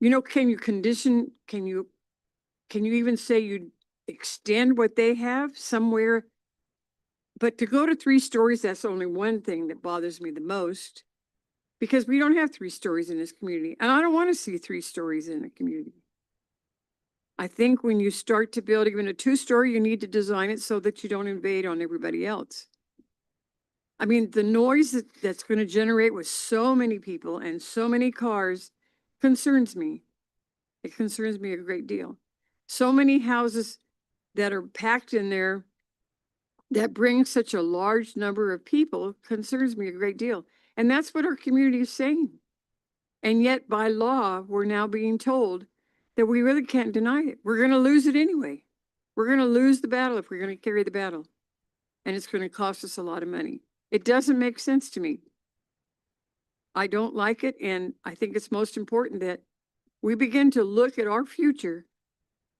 You know, can you even say you extend what they have somewhere? But to go to 3 stories, that's only one thing that bothers me the most, because we don't have 3 stories in this community. And I don't want to see 3 stories in a community. I think when you start to build even a two-story, you need to design it so that you don't invade on everybody else. I mean, the noise that's going to generate with so many people and so many cars concerns me. It concerns me a great deal. So many houses that are packed in there that bring such a large number of people concerns me a great deal. And that's what our community is saying. And yet by law, we're now being told that we really can't deny it. We're going to lose it anyway. We're going to lose the battle if we're going to carry the battle. And it's going to cost us a lot of money. It doesn't make sense to me. I don't like it. And I think it's most important that we begin to look at our future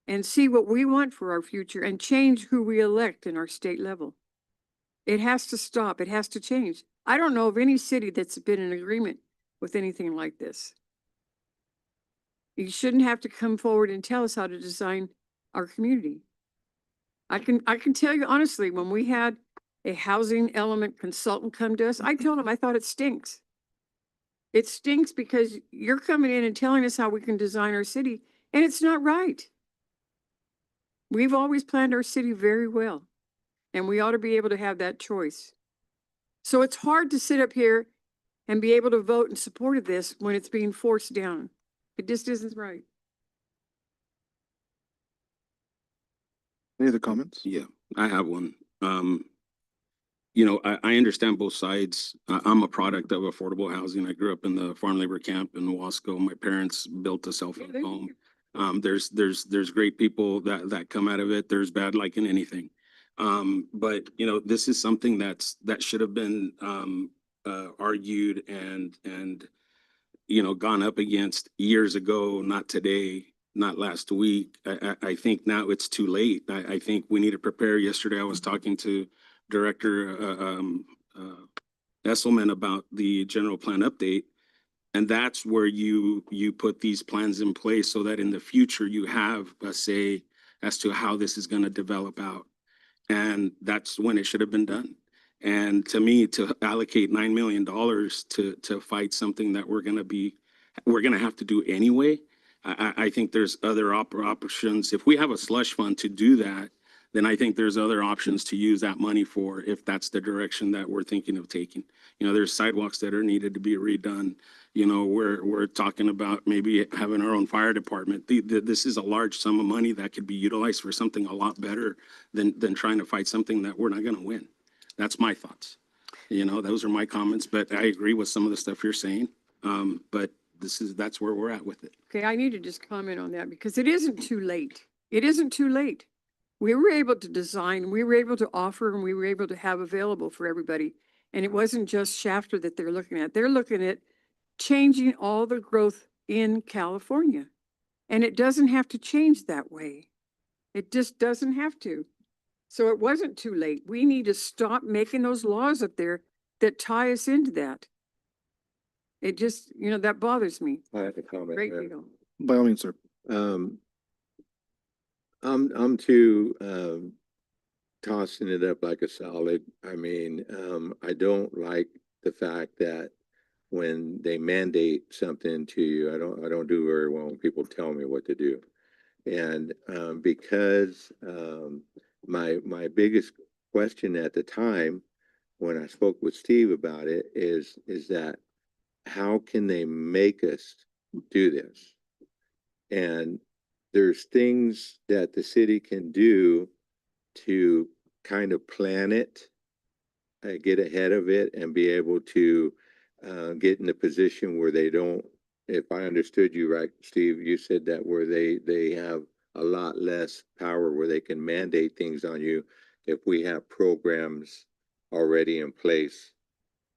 and see what we want for our future and change who we elect in our state level. It has to stop. It has to change. I don't know of any city that's been in agreement with anything like this. You shouldn't have to come forward and tell us how to design our community. I can tell you honestly, when we had a housing element consultant come to us, I told him I thought it stinks. It stinks because you're coming in and telling us how we can design our city, and it's not right. We've always planned our city very well, and we ought to be able to have that choice. So it's hard to sit up here and be able to vote in support of this when it's being forced down. It just isn't right. Any other comments? Yeah, I have one. You know, I understand both sides. I'm a product of affordable housing. I grew up in the farm labor camp in Wasco. My parents built a self-help home. There's great people that come out of it. There's bad like in anything. But you know, this is something that should have been argued and you know, gone up against years ago, not today, not last week. I think now it's too late. I think we need to prepare. Yesterday, I was talking to Director Esselman about the general plan update. And that's where you put these plans in place so that in the future you have a say as to how this is going to develop out. And that's when it should have been done. And to me, to allocate $9 million to fight something that we're going to have to do anyway, I think there's other options. If we have a slush fund to do that, then I think there's other options to use that money for if that's the direction that we're thinking of taking. You know, there's sidewalks that are needed to be redone. You know, we're talking about maybe having our own fire department. This is a large sum of money that could be utilized for something a lot better than trying to fight something that we're not going to win. That's my thoughts. You know, those are my comments, but I agree with some of the stuff you're saying. But that's where we're at with it. Okay, I need to just comment on that because it isn't too late. It isn't too late. We were able to design, we were able to offer, and we were able to have available for everybody. And it wasn't just Shafter that they're looking at. They're looking at changing all the growth in California. And it doesn't have to change that way. It just doesn't have to. So it wasn't too late. We need to stop making those laws up there that tie us into that. It just, you know, that bothers me. I have a comment. Great there. deal. By all means, sir. I'm too tossing it up like a solid. I mean, I don't like the fact that when they mandate something to you, I don't do very well when people tell me what to do. And because my biggest question at the time when I spoke with Steve about it is that how can they make us do this? And there's things that the city can do to kind of plan it, get ahead of it, and be able to get in a position where they don't. If I understood you right, Steve, you said that where they have a lot less power where they can mandate things on you if we have programs already in place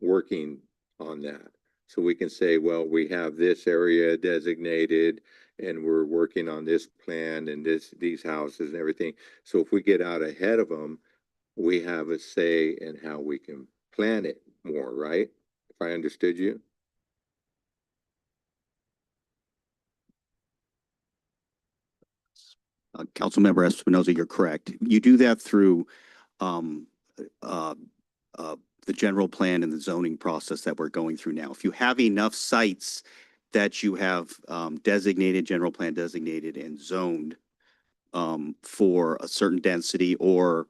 working on that. So we can say, well, we have this area designated and we're working on this plan and these houses and everything. So if we get out ahead of them, we have a say in how we can plan it more, right? If I understood you. Councilmember Espinoza, you're correct. You do that through the general plan and the zoning process that we're going through now. If you have enough sites that you have designated, general plan designated and zoned for a certain density, or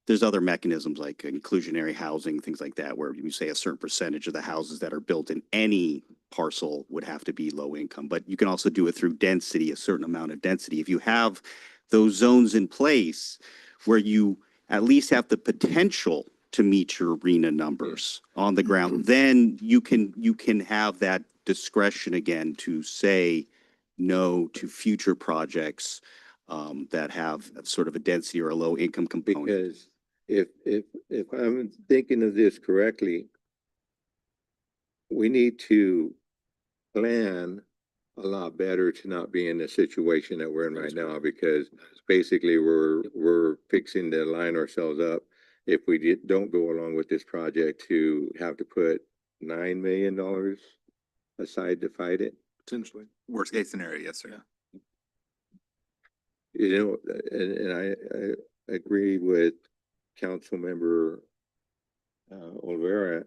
there's other mechanisms like inclusionary housing, things like that, where you say a certain percentage of the houses that are built in any parcel would have to be low income. But you can also do it through density, a certain amount of density. If you have those zones in place where you at least have the potential to meet your arena numbers on the ground, then you can have that discretion again to say no to future projects that have sort of a density or a low income component. Because if I'm thinking of this correctly, we need to plan a lot better to not be in the situation that we're in right now, because basically we're fixing to line ourselves up if we don't go along with this project to have to put $9 million aside to fight it. Potentially. Worst case scenario, yes, sir. You know, and I agree with Councilmember Olvera.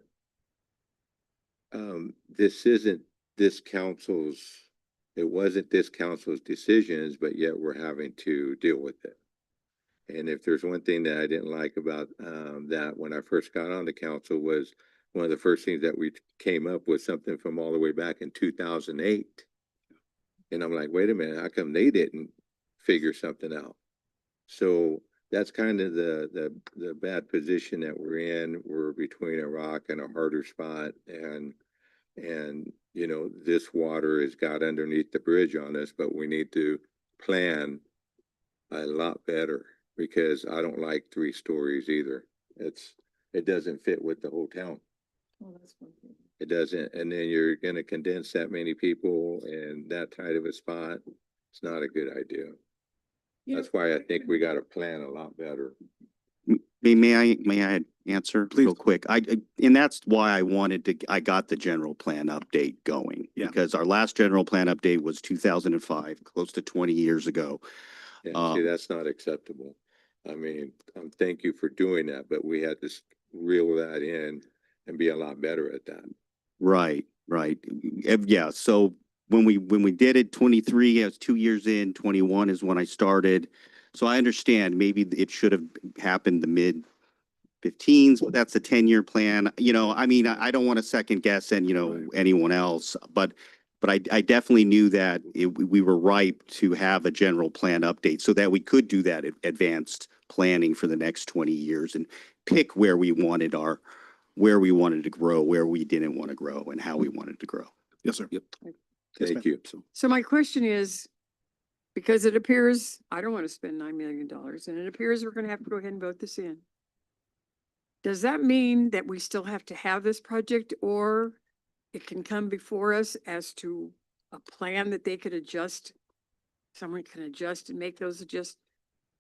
This isn't this council's, it wasn't this council's decisions, but yet we're having to deal with it. And if there's one thing that I didn't like about that when I first got on the council, was one of the first things that we came up with something from all the way back in 2008. And I'm like, wait a minute, how come they didn't figure something out? So that's kind of the bad position that we're in. We're between a rock and a harder spot, and you know, this water has got underneath the bridge on us, but we need to plan a lot better, because I don't like 3 stories either. It doesn't fit with the whole town. It doesn't, and then you're gonna condense that many people in that tight of a spot. It's not a good idea. That's why I think we gotta plan a lot better. May I answer real quick? And that's why I got the general plan update going. Yeah. Because our last general plan update was 2005, close to 20 years ago. Yeah, see, that's not acceptable. I mean, thank you for doing that, but we had to reel that in and be a lot better at that. Right. Yeah, so when we did it, 23, I was 2 years in, 21 is when I started. So I understand maybe it should have happened the mid 15s, but that's a 10-year plan. You know, I mean, I don't want to second guess anyone else, but I definitely knew that we were ripe to have a general plan update so that we could do that advanced planning for the next 20 years and pick where we wanted to grow, where we didn't want to grow, and how we wanted to grow. Yes, sir. Yep. Thank you. So my question is, because it appears, I don't want to spend $9 million, and it appears we're gonna have to go ahead and vote this in. Does that mean that we still have to have this project, or it can come before us as to a plan that they could adjust? Someone can adjust and make those adjust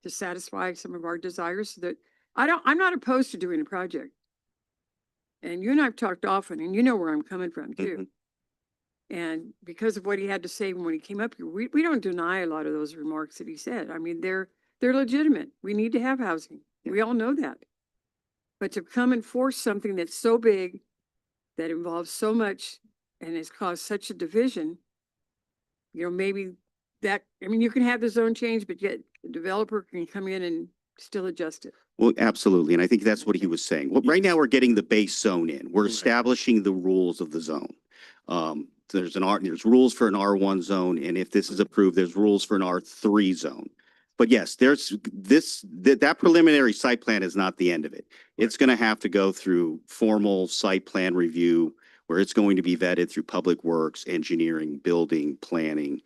to satisfy some of our desires, so that I'm not opposed to doing a project. And you and I've talked often, and you know where I'm coming from too. And because of what he had to say when he came up here, we don't deny a lot of those remarks that he said. I mean, they're legitimate. We need to have housing. We all know that. But to come and force something that's so big, that involves so much, and has caused such a division, you know, maybe that, I mean, you can have the zone change, but yet the developer can come in and still adjust it. Well, absolutely. And I think that's what he was saying. Well, right now we're getting the base zone in. We're establishing the rules of the zone. There's rules for an R1 zone, and if this is approved, there's rules for an R3 zone. But yes, that preliminary site plan is not the end of it. It's going to have to go through formal site plan review, where it's going to be vetted through public works, engineering, building, planning.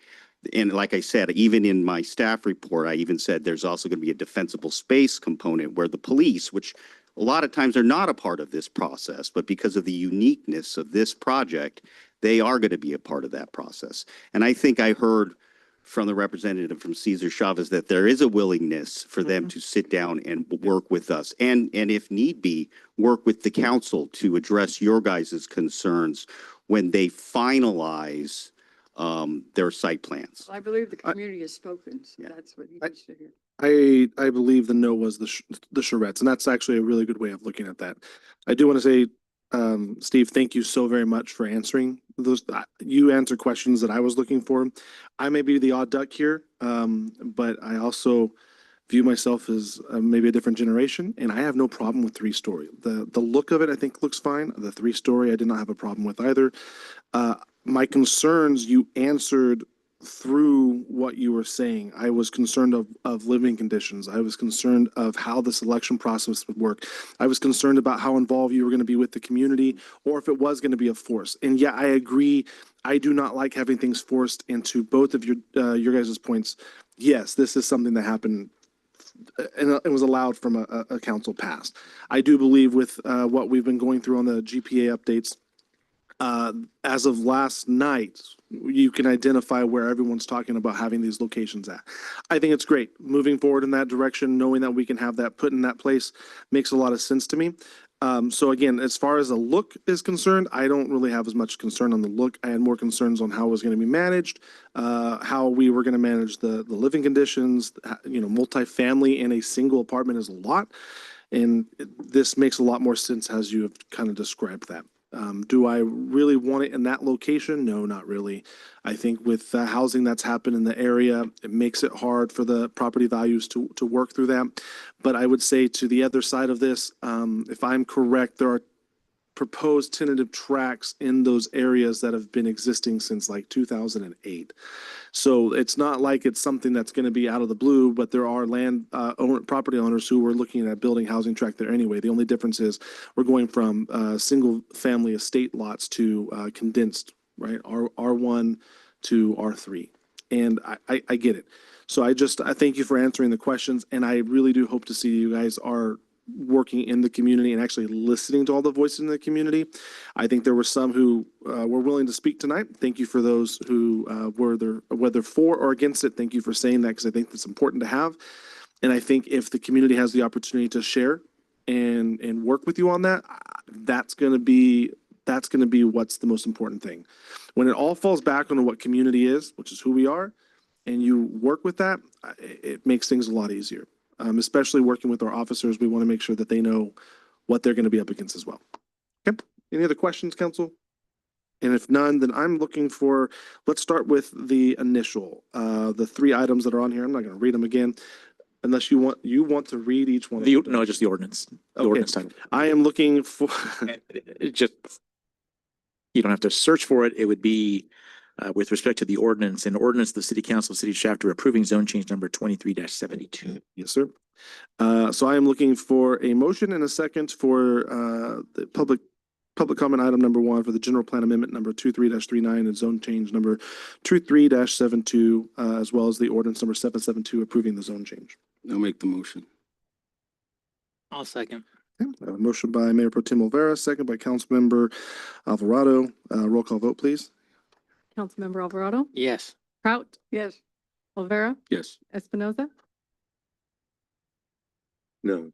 And like I said, even in my staff report, I even said there's also going to be a defensible space component where the police, which a lot of times are not a part of this process, but because of the uniqueness of this project, they are going to be a part of that process. And I think I heard from the representative from Cesar Chavez that there is a willingness for them to sit down and work with us, and if need be, work with the council to address your guys' concerns when they finalize their site plans. I believe the community has spoken, so that's what you needs to hear. I believe the no was the charrettes, and that's actually a really good way of looking at that. I do want to say Steve, thank you so very much for answering those. You answer questions that I was looking for. I may be the odd duck here, but I also view myself as maybe a different generation, and I have no problem with three-story. The look of it, I think, looks fine. The three-story, I did not have a problem with either. My concerns, you answered through what you were saying. I was concerned of living conditions. I was concerned of how this election process would work. I was concerned about how involved you were going to be with the community, or if it was going to be a force. And yeah, I agree. I do not like having things forced into both of your guys' points. Yes, this is something that happened and it was allowed from a council passed. I do believe with what we've been going through on the GPA updates, as of last night, you can identify where everyone's talking about having these locations at. I think it's great. Moving forward in that direction, knowing that we can have that put in that place makes a lot of sense to me. So again, as far as the look is concerned, I don't really have as much concern on the look. I had more concerns on how it was going to be managed, how we were going to manage the living conditions. Multifamily in a single apartment is a lot. And this makes a lot more sense as you have kind of described that. Do I really want it in that location? No, not really. I think with the housing that's happened in the area, it makes it hard for the property values to work through that. But I would say to the other side of this, if I'm correct, there are proposed tentative tracks in those areas that have been existing since like 2008. So it's not like it's something that's going to be out of the blue, but there are property owners who were looking at building housing tract there anyway. The only difference is we're going from single family estate lots to condensed, right? R1 to R3. And I get it. So I thank you for answering the questions. And I really do hope to see you guys are working in the community and actually listening to all the voices in the community. I think there were some who were willing to speak tonight. Thank you for those who were there, whether for or against it. Thank you for saying that because I think that's important to have. And I think if the community has the opportunity to share and work with you on that, that's going to be what's the most important thing. When it all falls back on what community is, which is who we are, and you work with that, it makes things a lot easier. Especially working with our officers, we want to make sure that they know what they're going to be up against as well. Okay. Any other questions, council? And if none, then I'm looking for, let's start with the initial, the three items that are on here. I'm not going to read them again unless you want to read each one. No, just the ordinance. The ordinance title. I am looking for. It just, you don't have to search for it. It would be with respect to the ordinance, an ordinance of the City Council, City of Shafter approving zone change number 23-72. Yes, sir. So I am looking for a motion and a second for the public comment item number 1 for the general plan amendment number 23-39 and zone change number 23-72, as well as the ordinance number 772 approving the zone change. I'll make the motion. I'll second. Okay. A motion by Mayor Pro Tem Olvera, second by Councilmember Alvarado. Roll call vote, please. Councilmember Alvarado, Yes. Prout, Yes. Olvera, Yes. Espinoza, No.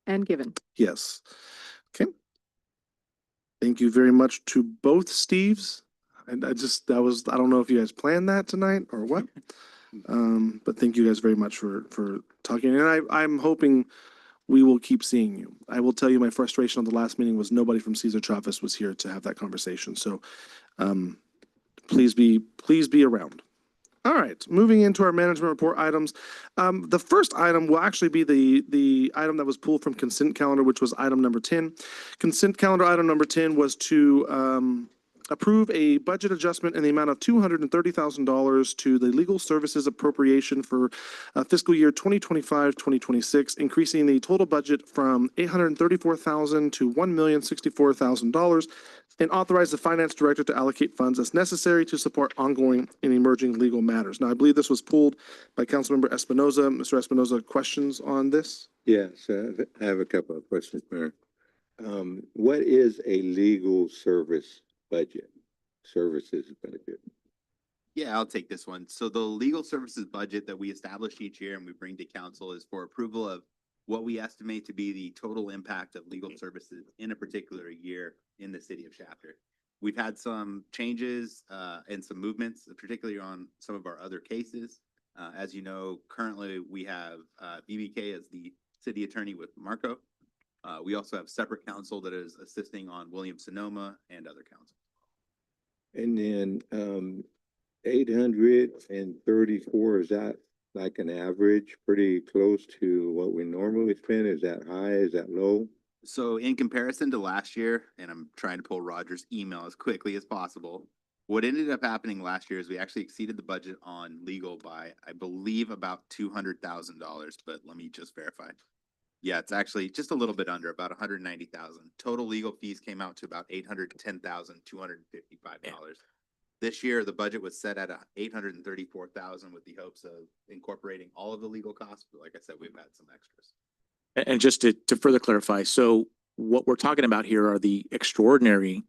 and Given. Yes. Okay. Thank you very much to both Steves. And I don't know if you guys planned that tonight or what. But thank you guys very much for talking. And I'm hoping we will keep seeing you. I will tell you my frustration on the last meeting was nobody from Cesar Chavez was here to have that conversation. So please be around. All right, moving into our management report items. The first item will actually be the item that was pulled from consent calendar, which was item number 10. Consent calendar item number 10 was to approve a budget adjustment in the amount of $230,000 to the legal services appropriation for fiscal year 2025-2026, increasing the total budget from $834,000 to $1,064,000, and authorize the finance director to allocate funds as necessary to support ongoing and emerging legal matters. Now, I believe this was pulled by Councilmember Espinoza. Mr. Espinoza, questions on this? Yes, I have a couple of questions, Mayor. What is a legal services budget? Yeah, I'll take this one. So the legal services budget that we establish each year and we bring to council is for approval of what we estimate to be the total impact of legal services in a particular year in the city of Shafter. We've had some changes and some movements, particularly on some of our other cases. As you know, currently we have BBK as the city attorney with Marco. We also have separate counsel that is assisting on Williams Sonoma and other counsel. And then, 834, is that like an average, pretty close to what we normally spend? Is that high? Is that low? So in comparison to last year, and I'm trying to pull Roger's email as quickly as possible, what ended up happening last year is we actually exceeded the budget on legal by, I believe, about $200,000, but let me just verify. Yeah, it's actually just a little bit under, about 190,000. Total legal fees came out to about $810,255. This year, the budget was set at 834,000 with the hopes of incorporating all of the legal costs, but like I said, we've had some extras. And just to further clarify, so what we're talking about here are the extraordinary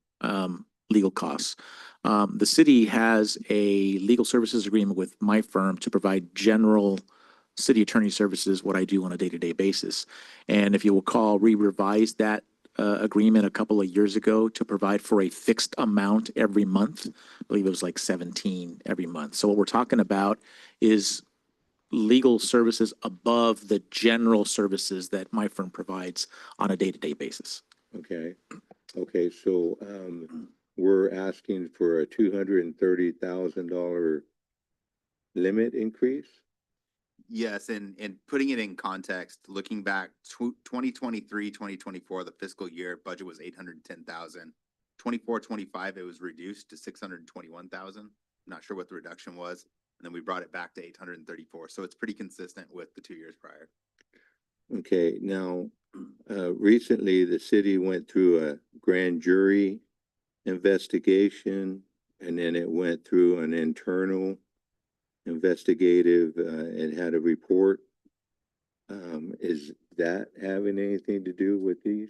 legal costs. The city has a legal services agreement with my firm to provide general city attorney services, what I do on a day-to-day basis. And if you will recall, we revised that agreement a couple of years ago to provide for a fixed amount every month. I believe it was like 17 every month. So what we're talking about is legal services above the general services that my firm provides on a day-to-day basis. Okay, okay, so, we're asking for a $230,000 limit increase? Yes, and putting it in context, looking back, 2023, 2024, the fiscal year budget was 810,000. 24-25, it was reduced to 621,000. Not sure what the reduction was. And then we brought it back to 834. So it's pretty consistent with the 2 years prior. Okay, now, recently the city went through a grand jury investigation, and then it went through an internal investigative, and had a report. Is that having anything to do with these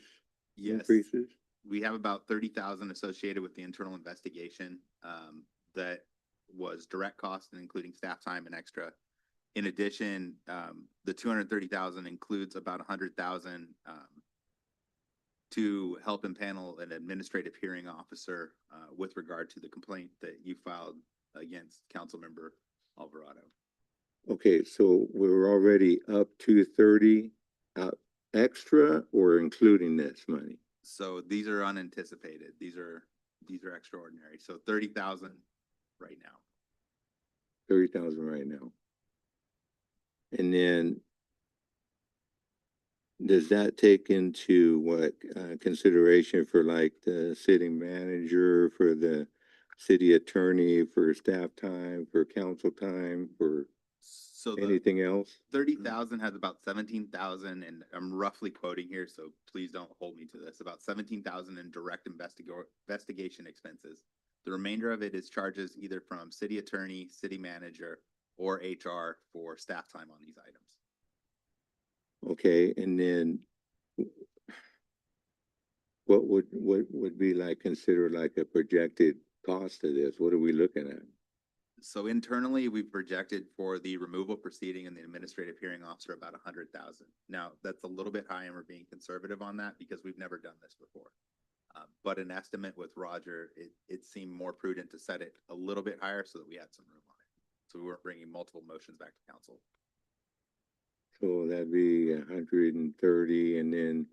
Yes. increases? We have about 30,000 associated with the internal investigation, that was direct cost and including staff time and extra. In addition, the 230,000 includes about 100,000, to help impanel an administrative hearing officer, with regard to the complaint that you filed against Councilmember Alvarado. Okay, so we're already up to 30, extra or including this money? So these are unanticipated. These are extraordinary. So 30,000 right now. 30,000 right now. And then does that take into what, consideration for like the city manager, for the city attorney, for staff time, for council time, for So the anything else? 30,000 has about 17,000, and I'm roughly quoting here, so please don't hold me to this, about 17,000 in direct investigation expenses. The remainder of it is charges either from city attorney, city manager, or HR for staff time on these items. Okay, and then what would be like considered like a projected cost of this? What are we looking at? So internally, we've projected for the removal proceeding and the administrative hearing officer about 100,000. Now, that's a little bit high and we're being conservative on that because we've never done this before. But an estimate with Roger, it seemed more prudent to set it a little bit higher so that we had some room on it. So we weren't bringing multiple motions back to council. So that'd be 130, and then,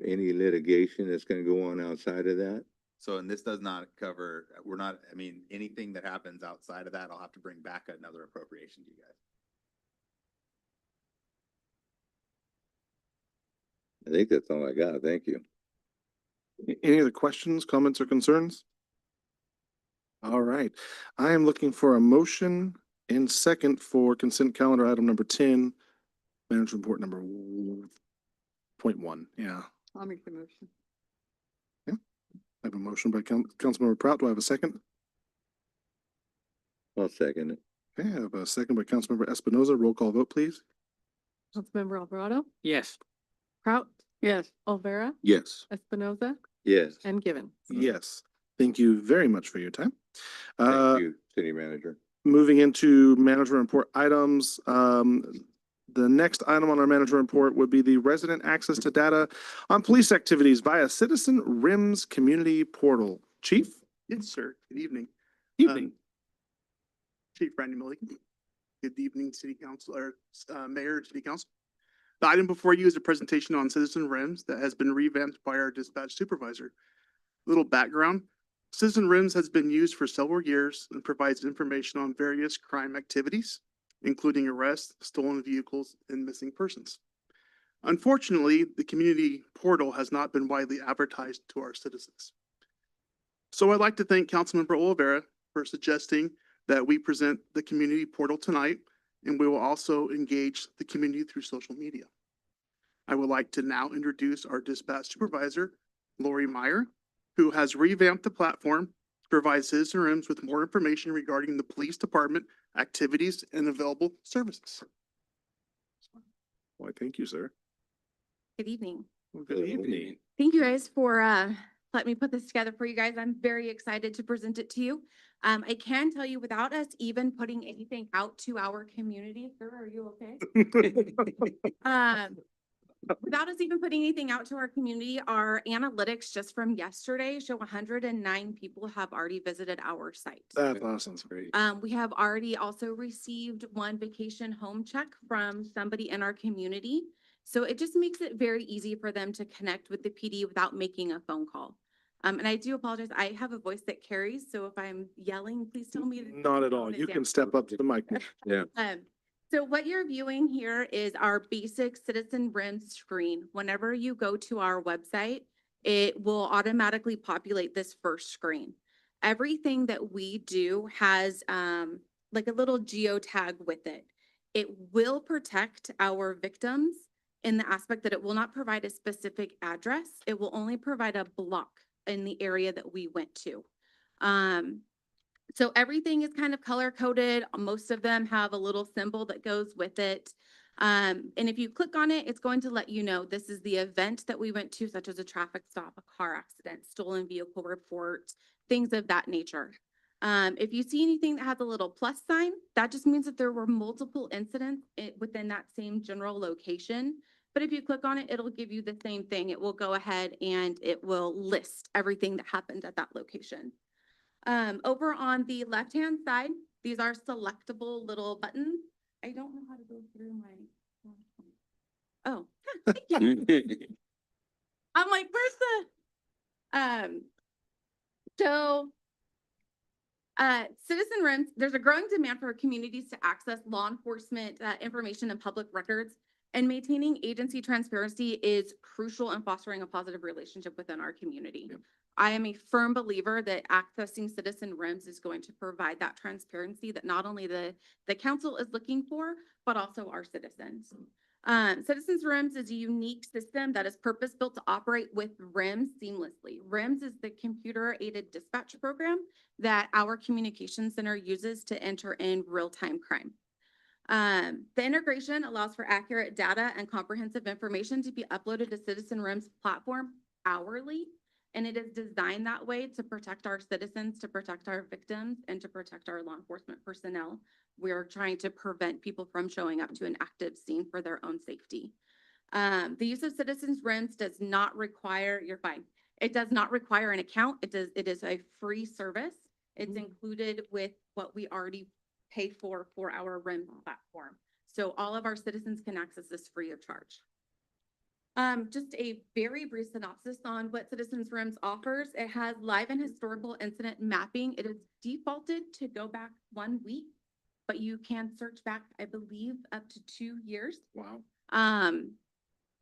any litigation that's gonna go on outside of that? So, and this does not cover, I mean, anything that happens outside of that, I'll have to bring back another appropriation to you guys. I think that's all I got. Thank you. Any other questions, comments, or concerns? All right, I am looking for a motion and second for consent calendar item number 10, manager report number 0.1. Yeah, I'll make the motion. I have a motion by Councilmember Prout. Do I have a second? I'll second it. Okay, I have a second by Councilmember Espinoza. Roll call vote, please. Councilmember Alvarado, Yes. Prout, Yes. Olvera, Yes. Espinoza, Yes. and Gibbons. Yes, thank you very much for your time. Thank you, city manager. Moving into management report items, the next item on our management report would be the resident access to data on police activities via Citizen RIMS Community Portal. Chief? Yes, sir. Good evening. Evening. Chief Brandon Milligan. Good evening, City Council or Mayor, City Council. The item before you is a presentation on Citizen RIMS that has been revamped by our dispatch supervisor. Little background, Citizen RIMS has been used for several years and provides information on various crime activities, including arrests, stolen vehicles, and missing persons. Unfortunately, the community portal has not been widely advertised to our citizens. So I'd like to thank Councilmember Olivera for suggesting that we present the community portal tonight, and we will also engage the community through social media. I would like to now introduce our dispatch supervisor, Lori Meyer, who has revamped the platform to provide Citizen RIMS with more information regarding the police department activities and available services. Why, thank you, sir. Good evening. Well, good evening. Thank you guys for letting me put this together for you guys. I'm very excited to present it to you. I can tell you without us even putting anything out to our community, sir, are you okay? Without us even putting anything out to our community, our analytics just from yesterday show 109 people have already visited our site. That's awesome. That's great. We have already also received one vacation home check from somebody in our community. So it just makes it very easy for them to connect with the PD without making a phone call. And I do apologize. I have a voice that carries, so if I'm yelling, please tell me. Not at all. You can step up to the mic. Yeah. So what you're viewing here is our basic Citizen RIMS screen. Whenever you go to our website, it will automatically populate this first screen. Everything that we do has like a little geotag with it. It will protect our victims in the aspect that it will not provide a specific address. It will only provide a block in the area that we went to. So everything is kind of color coded. Most of them have a little symbol that goes with it. And if you click on it, it's going to let you know this is the event that we went to, such as a traffic stop, a car accident, stolen vehicle report, things of that nature. If you see anything that has a little plus sign, that just means that there were multiple incidents within that same general location. But if you click on it, it'll give you the same thing. It will go ahead and it will list everything that happened at that location. Over on the left-hand side, these are selectable little buttons. I don't know how to go through my. Oh, thank you. I'm like, where's the, Citizen RIMS, there's a growing demand for communities to access law enforcement information and public records, and maintaining agency transparency is crucial in fostering a positive relationship within our community. Yep. I am a firm believer that accessing Citizen RIMS is going to provide that transparency that not only the council is looking for, but also our citizens. Citizens RIMS is a unique system that is purpose-built to operate with RIMS seamlessly. RIMS is the computer-aided dispatch program that our communication center uses to enter in real-time crime. The integration allows for accurate data and comprehensive information to be uploaded to Citizen RIMS platform hourly, and it is designed that way to protect our citizens, to protect our victims, and to protect our law enforcement personnel. We're trying to prevent people from showing up to an active scene for their own safety. The use of Citizens RIMS does not require, you're fine. It does not require an account. It is a free service. It's included with what we already pay for our RIMS platform. So all of our citizens can access this free of charge. Just a very brief synopsis on what Citizens RIMS offers. It has live and historical incident mapping. It is defaulted to go back 1 week, but you can search back, I believe, up to 2 years. Wow.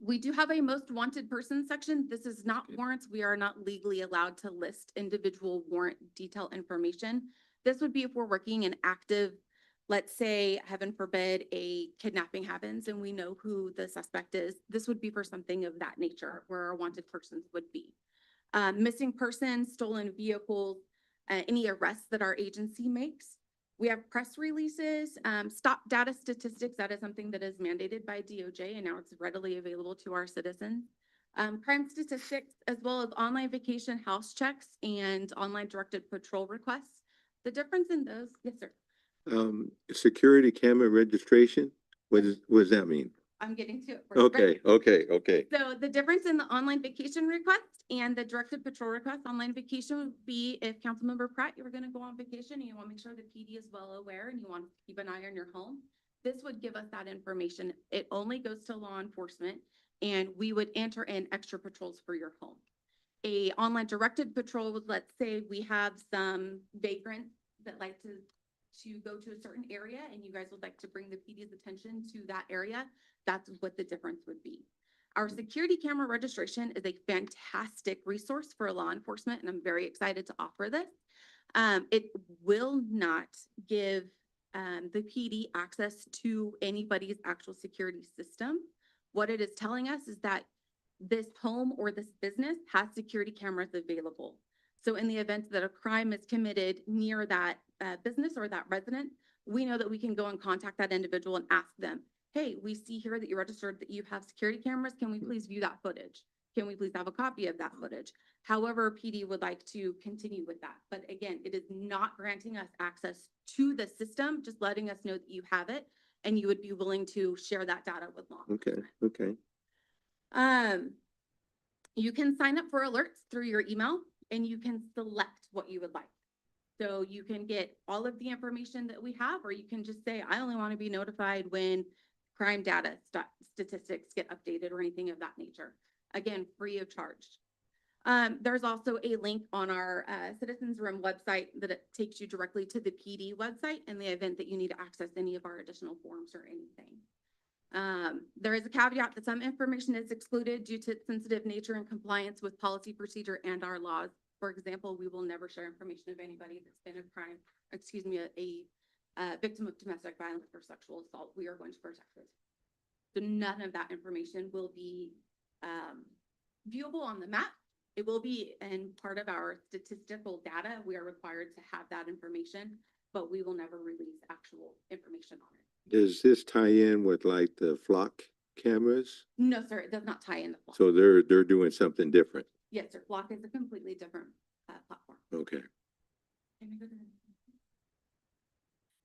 We do have a most wanted person section. This is not warrants. We are not legally allowed to list individual warrant detail information. This would be if we're working an active, let's say, heaven forbid, a kidnapping happens and we know who the suspect is. This would be for something of that nature where our wanted persons would be. Missing persons, stolen vehicles, any arrests that our agency makes. We have press releases, stop data statistics. That is something that is mandated by DOJ, and now it's readily available to our citizens. Crime statistics, as well as online vacation house checks and online directed patrol requests. The difference in those, yes, sir. Security camera registration, what does that mean? I'm getting to it. Okay. So the difference in the online vacation request and the directed patrol request, online vacation would be if Councilmember Pratt, you were going to go on vacation and you want to make sure the PD is well aware and you want to keep an eye on your home. This would give us that information. It only goes to law enforcement and we would enter in extra patrols for your home. A online directed patrol would, let's say we have some vagrants that like to go to a certain area and you guys would like to bring the PD's attention to that area, that's what the difference would be. Our security camera registration is a fantastic resource for law enforcement, and I'm very excited to offer this. It will not give the PD access to anybody's actual security system. What it is telling us is that this home or this business has security cameras available. So in the event that a crime is committed near that business or that resident, we know that we can go and contact that individual and ask them, hey, we see here that you registered that you have security cameras. Can we please view that footage? Can we please have a copy of that footage? However, PD would like to continue with that. But again, it is not granting us access to the system, just letting us know that you have it and you would be willing to share that data with law enforcement. Okay. You can sign up for alerts through your email and you can select what you would like. So you can get all of the information that we have, or you can just say, I only want to be notified when crime data statistics get updated or anything of that nature. Again, free of charge. There's also a link on our Citizens Room website that it takes you directly to the PD website in the event that you need to access any of our additional forms or anything. There is a caveat that some information is excluded due to its sensitive nature and compliance with policy, procedure, and our laws. For example, we will never share information of anybody that's been a victim of domestic violence or sexual assault. We are going to protect it. So none of that information will be viewable on the map. It will be in part of our statistical data. We are required to have that information, but we will never release actual information on it. Does this tie in with like the flock cameras? No, sir, it does not tie in the Flock. So they're doing something different. Yes, sir. Flock is a completely different platform. Okay.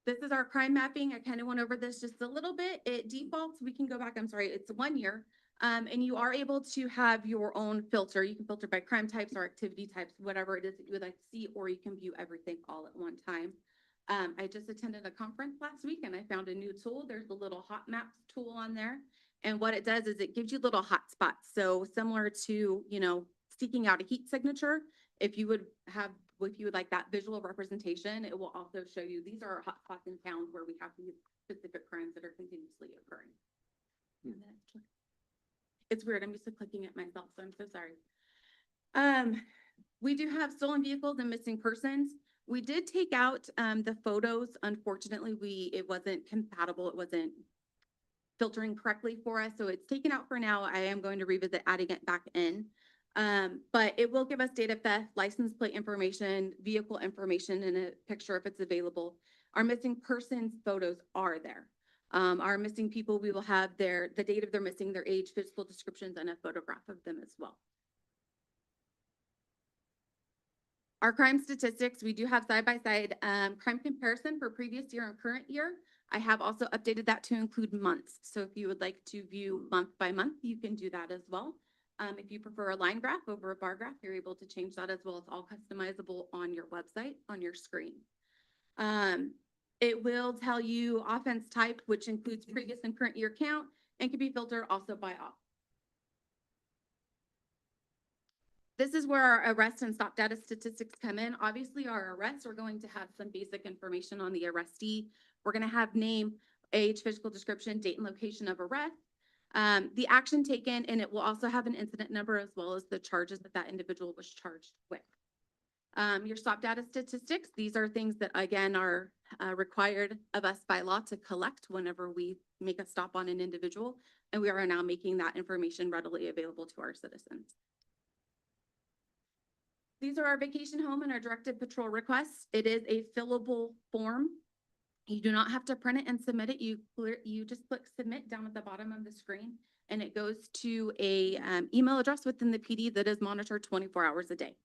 This is our crime mapping. I kind of went over this just a little bit. It defaults, we can go back, I'm sorry, it's 1 year. And you are able to have your own filter. You can filter by crime types or activity types, whatever it is that you would like to see, or you can view everything all at one time. I just attended a conference last week and I found a new tool. There's a little hot maps tool on there. And what it does is it gives you little hot spots. So similar to, seeking out a heat signature, if you would like that visual representation, it will also show you, these are hot spots in towns where we have these specific crimes that are continuously occurring. It's weird, I'm used to clicking it myself, so I'm so sorry. We do have stolen vehicles and missing persons. We did take out the photos. Unfortunately, it wasn't compatible. It wasn't filtering correctly for us. So it's taken out for now. I am going to revisit adding it back in. But it will give us data theft, license plate information, vehicle information, and a picture if it's available. Our missing persons photos are there. Our missing people, we will have the date of their missing, their age, physical descriptions, and a photograph of them as well. Our crime statistics, we do have side-by-side crime comparison for previous year and current year. I have also updated that to include months. So if you would like to view month by month, you can do that as well. If you prefer a line graph over a bar graph, you're able to change that as well. It's all customizable on your website, on your screen. It will tell you offense type, which includes previous and current year count, and can be filtered also by off. This is where our arrest and stop data statistics come in. Obviously, our arrests are going to have some basic information on the arrestee. We're going to have name, age, physical description, date and location of arrest, the action taken, and it will also have an incident number as well as the charges that individual was charged with. Your stop data statistics, these are things that again are required of us by law to collect whenever we make a stop on an individual, and we are now making that information readily available to our citizens. These are our vacation home and our directed patrol requests. It is a fillable form. You do not have to print it and submit it. You just click submit down at the bottom of the screen, and it goes to a email address within the PD that is monitored 24 hours a day.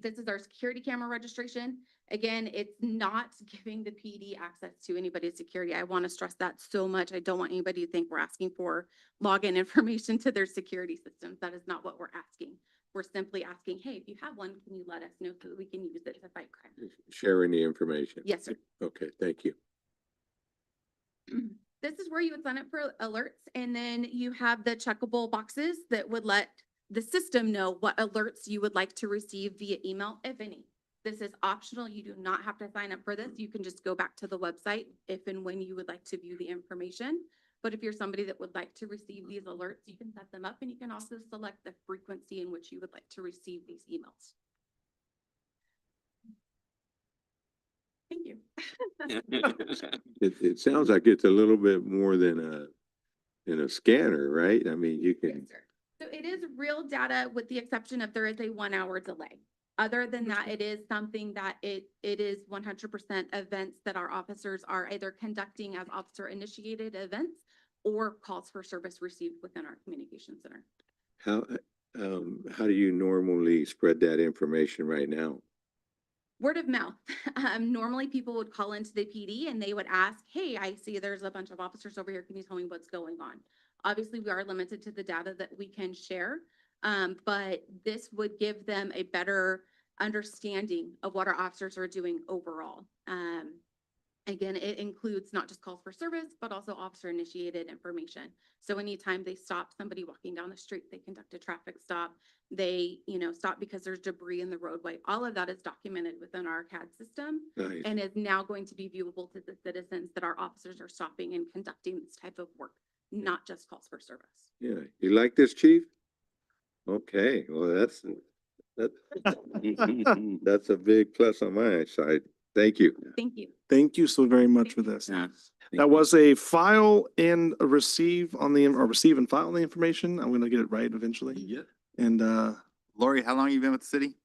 This is our security camera registration. Again, it's not giving the PD access to anybody's security. I want to stress that so much. I don't want anybody to think we're asking for login information to their security systems. That is not what we're asking. We're simply asking, hey, if you have one, can you let us know so that we can use it to fight crime? sharing the information? Yes, sir. Okay, thank you. This is where you would sign up for alerts, and then you have the checkable boxes that would let the system know what alerts you would like to receive via email, if any. This is optional. You do not have to sign up for this. You can just go back to the website if and when you would like to view the information. But if you're somebody that would like to receive these alerts, you can set them up, and you can also select the frequency in which you would like to receive these emails. Thank you. It sounds like it's a little bit more than a scanner, right? I mean, you Yes, can, sir. So it is real data with the exception of there is a 1 hour delay. Other than that, it is something that it is 100% events that our officers are either conducting as officer initiated events or calls for service received within our communication center. how do you normally spread that information right now? Word of mouth. Normally people would call into the PD and they would ask, hey, I see there's a bunch of officers over here. Can you tell me what's going on? Obviously, we are limited to the data that we can share, but this would give them a better understanding of what our officers are doing overall. Again, it includes not just calls for service, but also officer initiated information. So anytime they stop somebody walking down the street, they conduct a traffic stop, they, stop because there's debris in the roadway. All of that is documented within our CAD system Nice. and is now going to be viewable to the citizens that our officers are stopping and conducting this type of work, not just calls for service. Yeah, you like this, chief? Okay, well, that's a big plus on my side. Thank you. Thank you. Thank you so very much for this. Yeah. That was a file and a receive on the, or receive and file on the information. I'm gonna get it right eventually. Yeah. And, Lori, how long have you been with the city?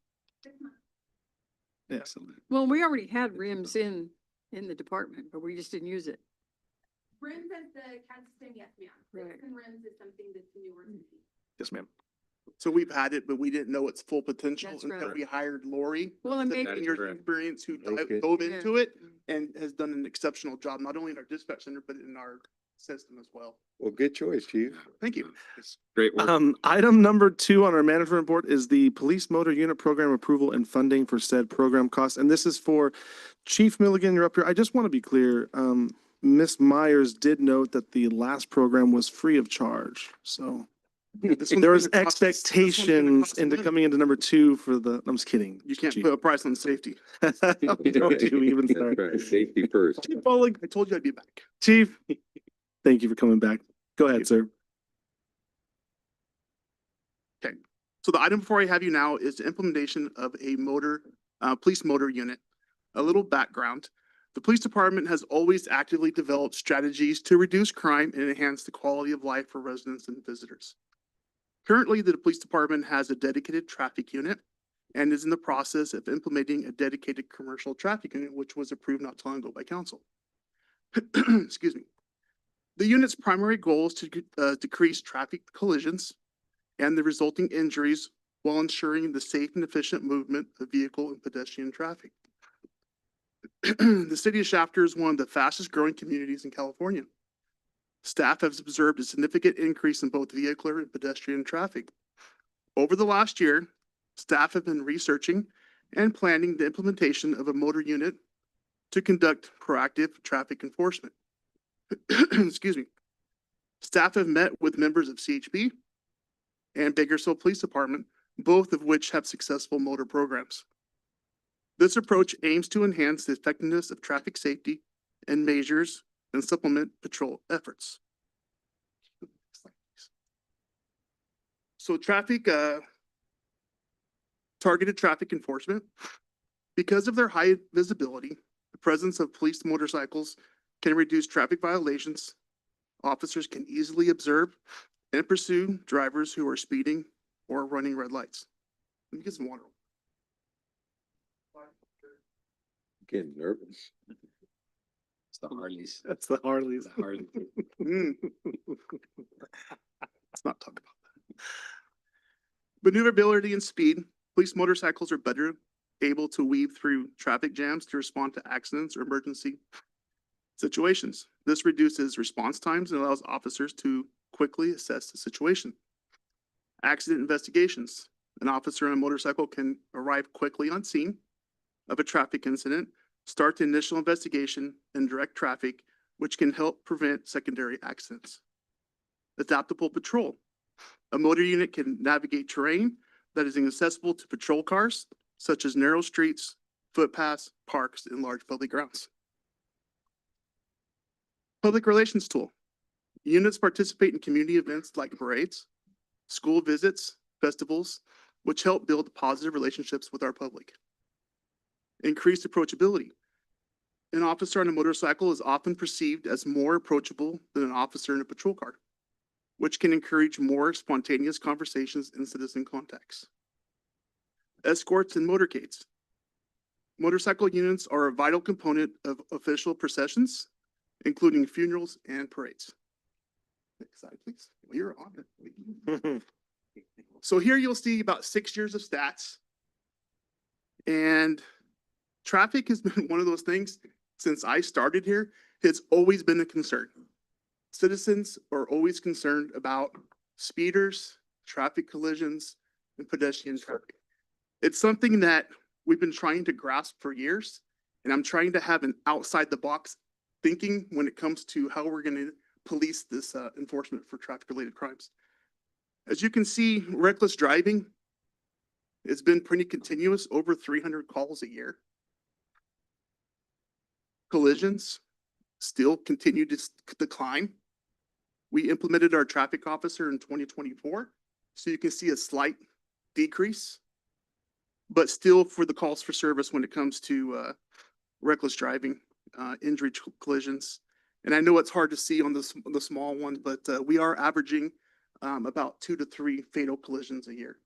yes. Well, we already had RIMS in the department, but we just didn't use it. RIMS as the CAD system, yes, ma'am. Right. Citizen RIMS is something that's newer to me. Yes, ma'am. So we've had it, but we didn't know its full potential That's until right. we hired Lori. Well, and maybe- 17 years of Correct. experience who Okay. dove Yeah. into it and has done an exceptional job, not only in our dispatch center, but in our system as well. Well, good choice, chief. Thank you. Great work. Item number 2 on our management report is the police motor unit program approval and funding for said program costs. And this is for Chief Milligan, you're up here. I just want to be clear. Ms. Myers did note that the last program was free of charge. So This one's there was gonna cost us- this one's gonna expectations cost us into money. coming into number 2 for the, I'm just kidding. You can't Chief. put a price on safety. Don't you even That's start. right, safety first. Chief Bollig, I told you I'd be back. Chief, thank you for coming back. Go ahead, sir. So the item before I have you now is the implementation of a police motor unit. A little background. The police department has always actively developed strategies to reduce crime and enhance the quality of life for residents and visitors. Currently, the police department has a dedicated traffic unit and is in the process of implementing a dedicated commercial traffic unit, which was approved not too long ago by council. Excuse me. The unit's primary goal is to decrease traffic collisions and the resulting injuries while ensuring the safe and efficient movement of vehicle and pedestrian traffic. The city of Shafter is one of the fastest growing communities in California. Staff has observed a significant increase in both vehicular and pedestrian traffic. Over the last year, staff have been researching and planning the implementation of a motor unit to conduct proactive traffic enforcement. Excuse me. Staff have met with members of CHP and Bakersfield Police Department, both of which have successful motor programs. This approach aims to enhance the effectiveness of traffic safety and measures and supplement patrol efforts. So targeted traffic enforcement. Because of their high visibility, the presence of police motorcycles can reduce traffic violations. Officers can easily observe and pursue drivers who are speeding or running red lights. Let me get some water. Getting nervous. It's the Harleys. That's the Harleys. The Harleys. Let's not talk about that. Maneuverability and speed. Police motorcycles are better able to weave through traffic jams to respond to accidents or emergency situations. This reduces response times and allows officers to quickly assess the situation. Accident investigations. An officer on a motorcycle can arrive quickly on scene of a traffic incident, start the initial investigation, and direct traffic, which can help prevent secondary accidents. Adaptable patrol. A motor unit can navigate terrain that is inaccessible to patrol cars, such as narrow streets, footpaths, parks, and large public grounds. Public relations tool. Units participate in community events like parades, school visits, festivals, which help build positive relationships with our public. Increased approachability. An officer on a motorcycle is often perceived as more approachable than an officer in a patrol car, which can encourage more spontaneous conversations and citizen contacts. Escorts and motorcades. Motorcycle units are a vital component of official processions, including funerals and parades. Next slide, please. You're on it. So here you'll see about 6 years of stats. And traffic has been one of those things since I started here. It's always been a concern. Citizens are always concerned about speeders, traffic collisions, and pedestrian traffic. It's something that we've been trying to grasp for years, and I'm trying to have an outside the box thinking when it comes to how we're going to police this enforcement for traffic related crimes. As you can see, reckless driving has been pretty continuous, over 300 calls a year. Collisions still continue to decline. We implemented our traffic officer in 2024, so you can see a slight decrease, but still for the calls for service when it comes to reckless driving, injury collisions. And I know it's hard to see on the small one, but we are averaging about 2 to 3 fatal collisions a year.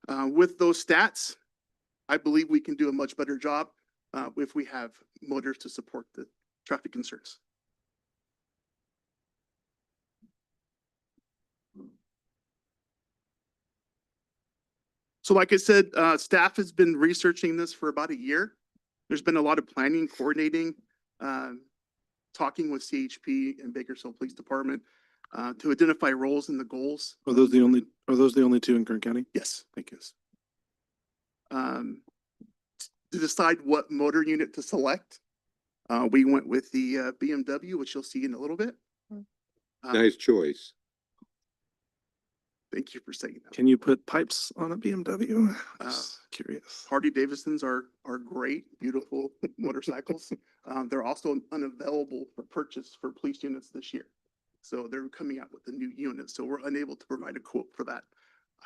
With those stats, I believe we can do a much better job if we have motors to support the traffic concerns. So like I said, staff has been researching this for about a year. There's been a lot of planning, coordinating, talking with CHP and Bakersfield Police Department to identify roles and the goals. Are those the only two in Kern County? Yes, thank you. To decide what motor unit to select, we went with the BMW, which you'll see in a little bit. Nice choice. Thank you for saying that. Can you put pipes on a BMW? Just curious. Harley Davidsons are great, beautiful motorcycles. They're also unavailable for purchase for police units this year. So they're coming out with a new unit, so we're unable to provide a quote for that.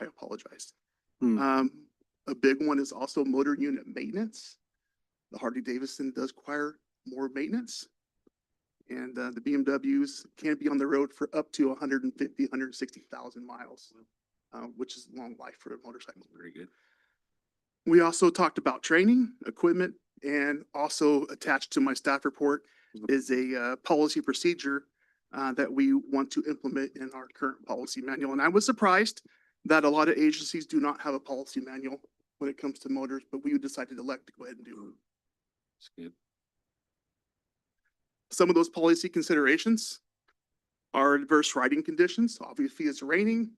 I apologize. A big one is also motor unit maintenance. The Harley Davidson does require more maintenance. And the BMWs can be on the road for up to 150, 160,000 miles, which is long life for a motorcycle. Very good. We also talked about training, equipment, and also attached to my staff report is a policy procedure that we want to implement in our current policy manual. And I was surprised that a lot of agencies do not have a policy manual when it comes to motors, but we decided to elect to go ahead and do it. That's good. Some of those policy considerations are adverse riding conditions. Obviously, it's raining,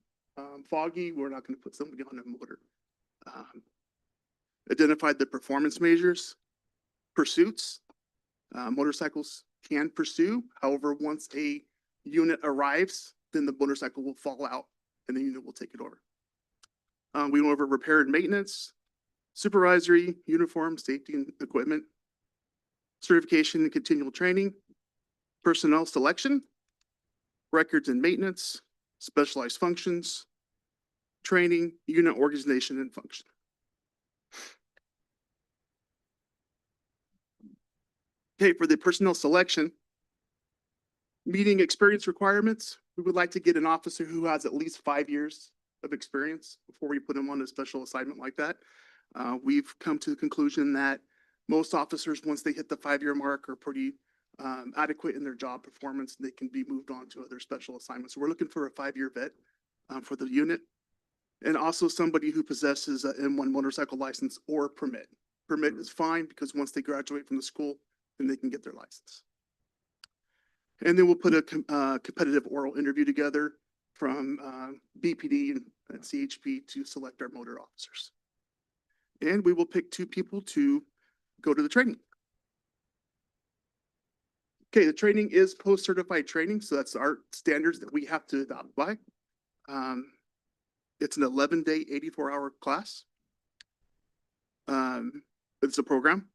foggy, we're not going to put somebody on a motor. Identify the performance measures, pursuits. Motorcycles can pursue. However, once a unit arrives, then the motorcycle will fall out and the unit will take it over. We went over repair and maintenance, supervisory, uniform, safety and equipment, certification and continual training, personnel selection, records and maintenance, specialized functions, training, unit organization and function. Okay, for the personnel selection, meeting experience requirements, we would like to get an officer who has at least 5 years of experience before we put them on a special assignment like that. We've come to the conclusion that most officers, once they hit the 5-year mark, are pretty adequate in their job performance. They can be moved on to other special assignments. So we're looking for a 5-year vet for the unit, and also somebody who possesses an M1 motorcycle license or permit. Permit is fine because once they graduate from the school, then they can get their license. And then we'll put a competitive oral interview together from BPD and CHP to select our motor officers. And we will pick 2 people to go to the training. Okay, the training is post-certified training, so that's our standards that we have to adopt by. It's an 11-day, 84-hour class. It's a program.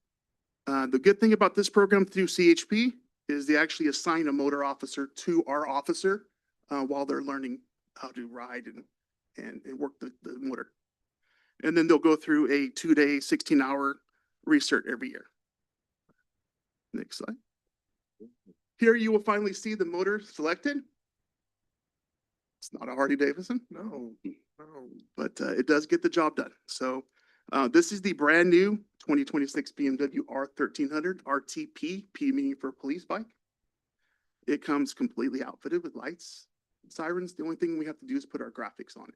The good thing about this program through CHP is they actually assign a motor officer to our officer while they're learning how to ride and work the motor. And then they'll go through a 2-day, 16-hour recert every year. Next slide. Here you will finally see the motor selected. It's not a Harley Davidson, no, but it does get the job done. So this is the brand new 2026 BMW R1300 RTP, P meaning for police bike. It comes completely outfitted with lights, sirens. The only thing we have to do is put our graphics on it.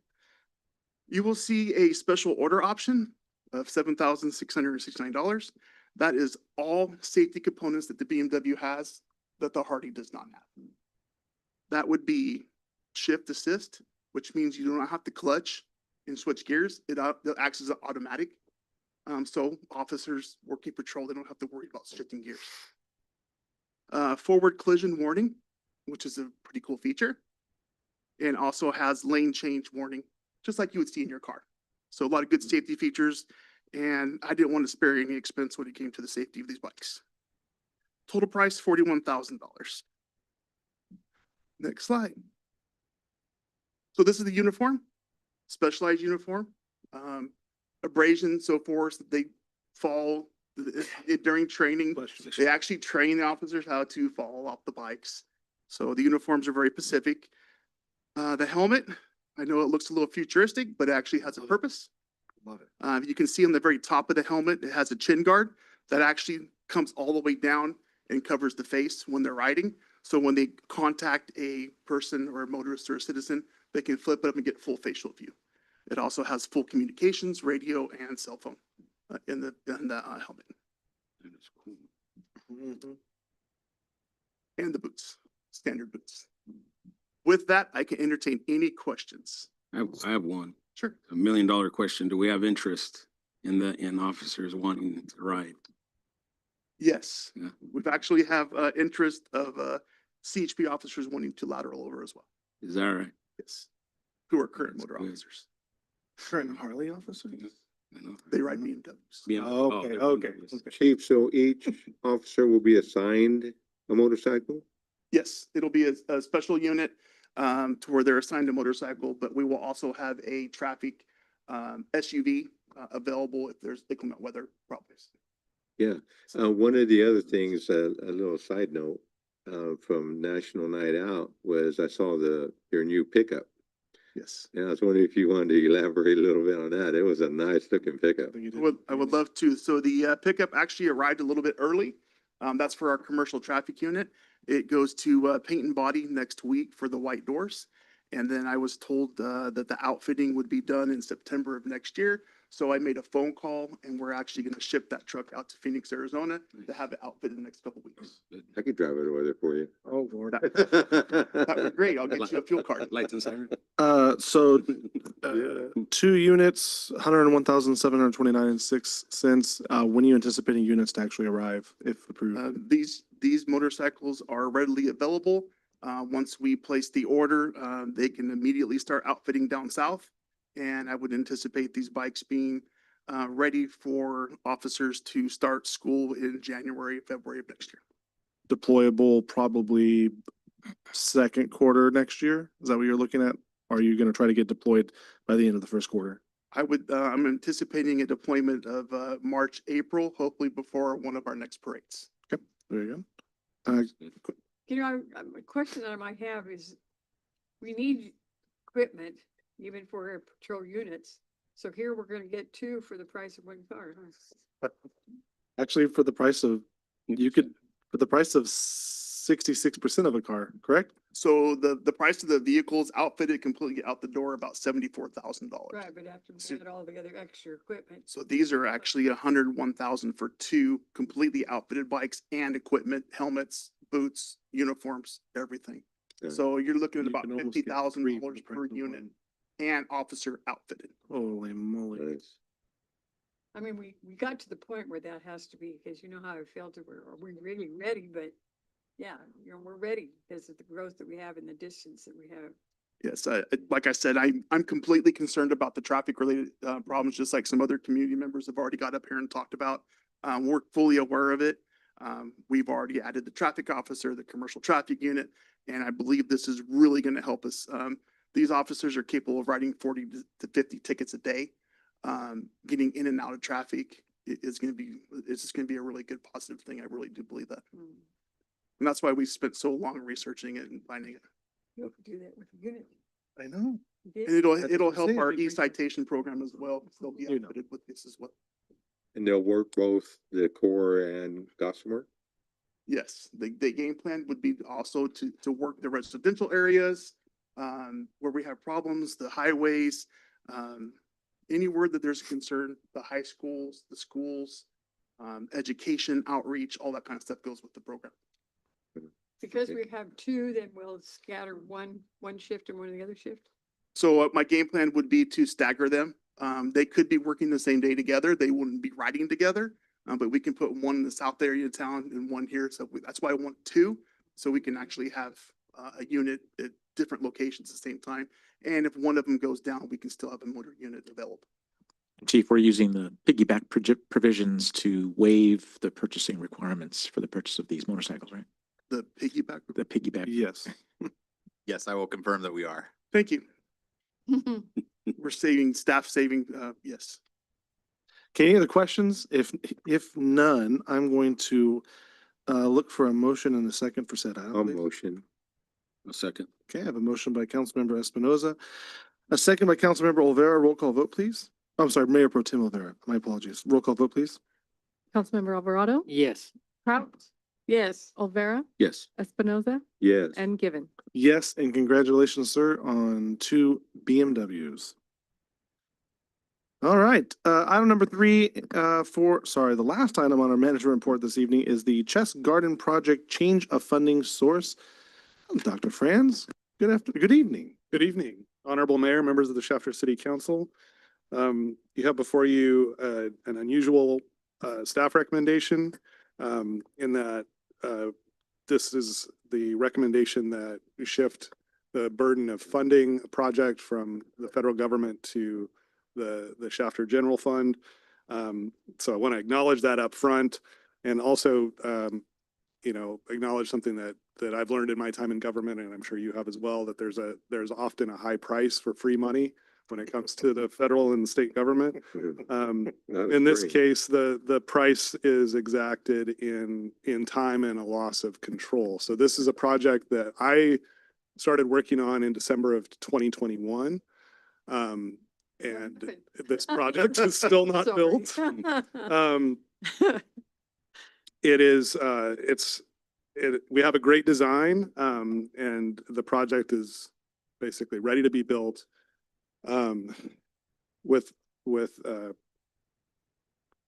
You will see a special order option of $7,669. That is all safety components that the BMW has that the Harley does not have. That would be shift assist, which means you don't have to clutch and switch gears. It acts as an automatic. So officers working patrol, they don't have to worry about shifting gears. Forward collision warning, which is a pretty cool feature. And also has lane change warning, just like you would see in your car. So a lot of good safety features. And I didn't want to spare any expense when it came to the safety of these bikes. Total price, $41,000. Next slide. So this is the uniform, specialized uniform, abrasion, so forth. They fall during training. They actually train the officers how to fall off the bikes. So the uniforms are very specific. The helmet, I know it looks a little futuristic, but it actually has a purpose. Love it. You can see on the very top of the helmet, it has a chin guard that actually comes all the way down and covers the face when they're riding. So when they contact a person or a motorist or a citizen, they can flip it up and get full facial view. It also has full communications, radio, and cell phone in the helmet. And the boots, standard boots. With that, I can entertain any questions. I have one. Sure. $1 million question. Do we have interest in officers wanting to ride? Yes, Yeah. we've actually have interest of CHP officers wanting to lateral over as well. Is that right? Yes, who are current That's motor good. officers. Current Harley officers? I know. They ride BMWs. Yeah. Okay, okay. Chief, so each officer will be assigned a motorcycle? Yes, it'll be a special unit to where they're assigned a motorcycle, but we will also have a traffic SUV available if there's inclement weather problems. Yeah, one of the other things, a little side note, from National Night Out was I saw your new pickup. Yes. And I was wondering if you wanted to elaborate a little bit on that. It was a nice looking pickup. I would love to. So the pickup actually arrived a little bit early. That's for our commercial traffic unit. It goes to paint and body next week for the white doors. And then I was told that the outfitting would be done in September of next year. So I made a phone call and we're actually going to ship that truck out to Phoenix, Arizona to have it outfitted in the next couple of weeks. I could drive it over there for you. Oh, Lord. That would be great. I'll get you a fuel card. Lights and siren? So 2 units, 101,729.06. When are you anticipating units to actually arrive if approved? These motorcycles are readily available. Once we place the order, they can immediately start outfitting down south. And I would anticipate these bikes being ready for officers to start school in January, February of next year. Deployable probably second quarter next year? Is that what you're looking at? Or are you going to try to get deployed by the end of the first quarter? I'm anticipating a deployment of March, April, hopefully before one of our next parades. Okay, there you go. You know, a question that I might have is, we need equipment even for our patrol units. So here we're gonna get 2 for the price of 1 car. Huh? Actually, for the price of 66% of a car, correct? So the price of the vehicles outfitted completely out the door, about $74,000. Right, but after we add all the other extra equipment. So these are actually 101,000 for 2 completely outfitted bikes and equipment, helmets, boots, uniforms, everything. Yeah. So you're looking at You about can almost get 3 $50,000 for the per price of unit one. and officer outfitted. Holy moly. Nice. I mean, we got to the point where that has to be, because you know how I felt, we're really ready, but yeah, you know, we're ready because of the growth that we have and the distance that we have. Yes, like I said, I'm completely concerned about the traffic related problems, just like some other community members have already got up here and talked about. We're fully aware of it. We've already added the traffic officer, the commercial traffic unit, and I believe this is really going to help us. These officers are capable of writing 40 to 50 tickets a day. Getting in and out of traffic is going to be, it's just going to be a really good positive thing. I really do believe that. And that's why we spent so long researching it and finding it. You have to do that with the unit. I know. You did? And it'll That's what I'm help saying, our we- e-citation program as well. They'll be You know. outfitted with this as well. And they'll work both the core and Gossamer? Yes, the game plan would be also to work the residential areas, where we have problems, the highways, anywhere that there's concern, the high schools, the schools, education, outreach, all that kind of stuff goes with the program. Because we have two, then we'll scatter one shift and one the other shift. So my game plan would be to stagger them. They could be working the same day together. They wouldn't be riding together. But we can put one in the south area of town and one here. So that's why I want two. So we can actually have a unit at different locations at the same time. And if one of them goes down, we can still have a motor unit available. Chief, we're using the piggyback provisions to waive the purchasing requirements for the purchase of these motorcycles, right? The piggyback. The piggyback. Yes. Yes, I will confirm that we are. Thank you. We're staff saving, yes. Okay, any other questions? If none, I'm going to look for a motion and a second for said item. I'll please. motion. A second. Okay, I have a motion by Councilmember Espinoza, a second by Councilmember Olvera. Roll call vote, please. I'm sorry, Mayor Pro Tem Olvera. My apologies. Roll call vote, please. Councilmember Alvarado, Yes. Kraut, Yes. Olvera, Yes. Espinoza, Yes. and Given. Yes, and congratulations, sir, on 2 BMWs. All right, item number 3, the last item on our manager report this evening is the Chess Garden Project Change of Funding Source. Dr. Franz, good evening. Good evening, Honorable Mayor, members of the Shafter City Council. You have before you an unusual staff recommendation in that this is the recommendation that we shift the burden of funding a project from the federal government to the Shafter General Fund. So I want to acknowledge that up front, and also acknowledge something that I've learned in my time in government, and I'm sure you have as well, that there's often a high price for free money when it comes to the federal and state government. In this case, the price is exacted in time and a loss of control. So this is a project that I started working on in December of 2021. And this project is still not built. We have a great design, and the project is basically ready to be built. With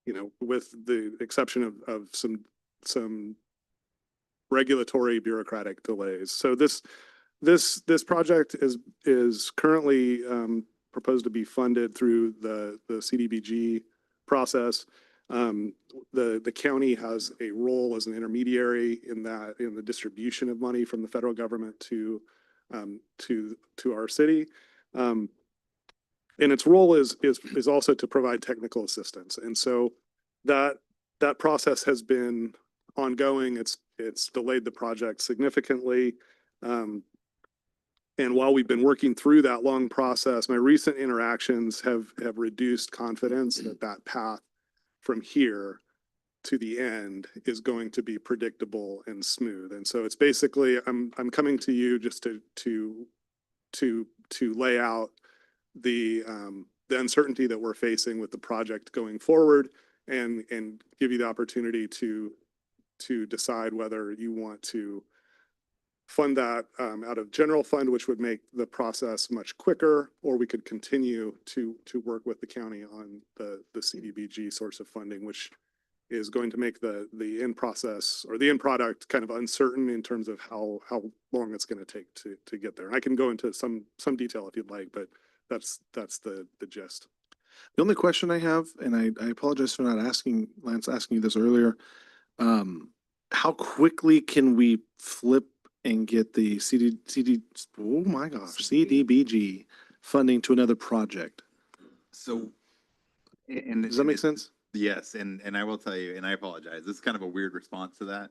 the exception of some regulatory bureaucratic delays. So this project is currently proposed to be funded through the CDBG process. The county has a role as an intermediary in the distribution of money from the federal government to our city. And its role is also to provide technical assistance. And so that process has been ongoing. It's delayed the project significantly. And while we've been working through that long process, my recent interactions have reduced confidence that path from here to the end is going to be predictable and smooth. And so it's basically, I'm coming to you just to lay out the uncertainty that we're facing with the project going forward, and give you the opportunity to decide whether you want to fund that out of general fund, which would make the process much quicker, or we could continue to work with the county on the CDBG source of funding, which is going to make the end process or the end product kind of uncertain in terms of how long it's going to take to get there. And I can go into some detail if you'd like, but that's the gist. The only question I have, and I apologize for not asking, Lance, asking you this earlier. How quickly can we flip and get the oh my gosh, CDBG funding to another project? So, and. Does that make sense? Yes, and I will tell you, and I apologize, this is kind of a weird response to that.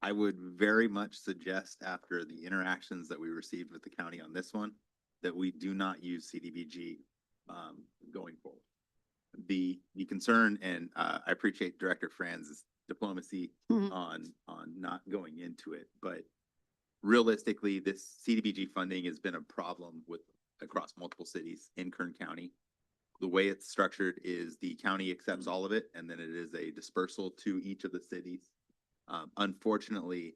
I would very much suggest after the interactions that we received with the county on this one, that we do not use CDBG going forward. The concern, and I appreciate Director Franz's diplomacy on not going into it, but realistically, this CDBG funding has been a problem with across multiple cities in Kern County. The way it's structured is the county accepts all of it, and then it is a dispersal to each of the cities. Unfortunately,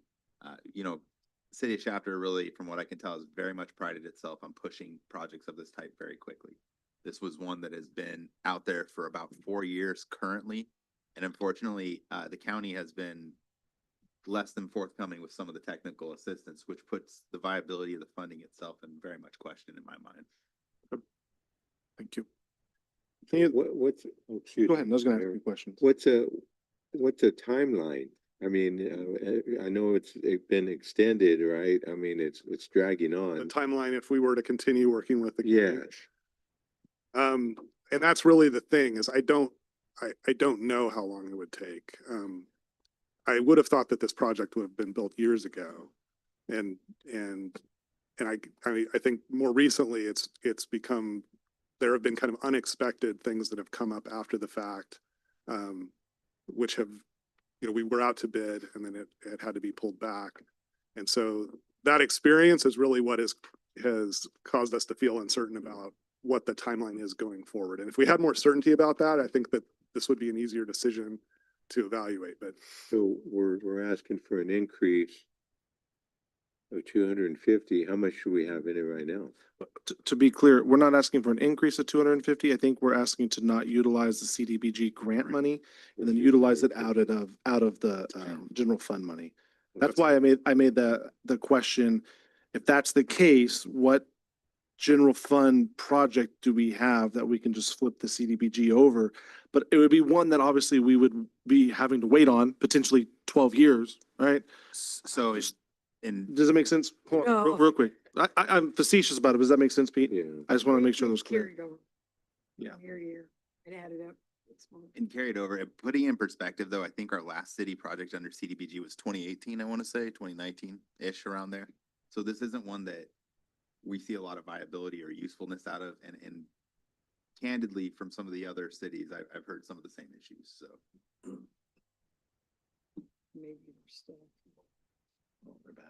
City of Shafter really, from what I can tell, has very much prided itself on pushing projects of this type very quickly. This was one that has been out there for about 4 years currently, and unfortunately, the county has been less than forthcoming with some of the technical assistance, which puts the viability of the funding itself in very much question in my mind. Thank you. What's, oh, excuse Go ahead, me, I was gonna ask Mayor. you questions. What's a timeline? I mean, I know it's been extended, right? I mean, it's dragging The on. timeline, if we were to continue working with the Yeah. county. And that's really the thing is I don't know how long it would take. I would have thought that this project would have been built years ago. And I think more recently it's become, there have been kind of unexpected things that have come up after the fact, which have, we were out to bid and then it had to be pulled back. And so that experience is really what has caused us to feel uncertain about what the timeline is going forward. And if we had more certainty about that, I think that this would be an easier decision to evaluate, but. So we're asking for an increase of 250. How much should we have in it right now? To be clear, we're not asking for an increase of 250. I think we're asking to not utilize the CDBG grant money and then utilize it out of the general fund money. That's why I made the question. If that's the case, what general fund project do we have that we can just flip the CDBG over? But it would be one that obviously we would be having to wait on potentially 12 years, right? So it's in. Does it make sense? Hold on, real quick. I'm facetious about it. Does that make sense, Pete? Yeah. I just want to make sure that was clear. Carried over. Yeah. Year. It added up. And carried over. And putting in perspective, though, I think our last city project under CDBG was 2018, I want to say, 2019-ish, around there. So this isn't one that we see a lot of viability or usefulness out of. And candidly, from some of the other cities, I've heard some of the same issues, so. Maybe they're still. They're bad.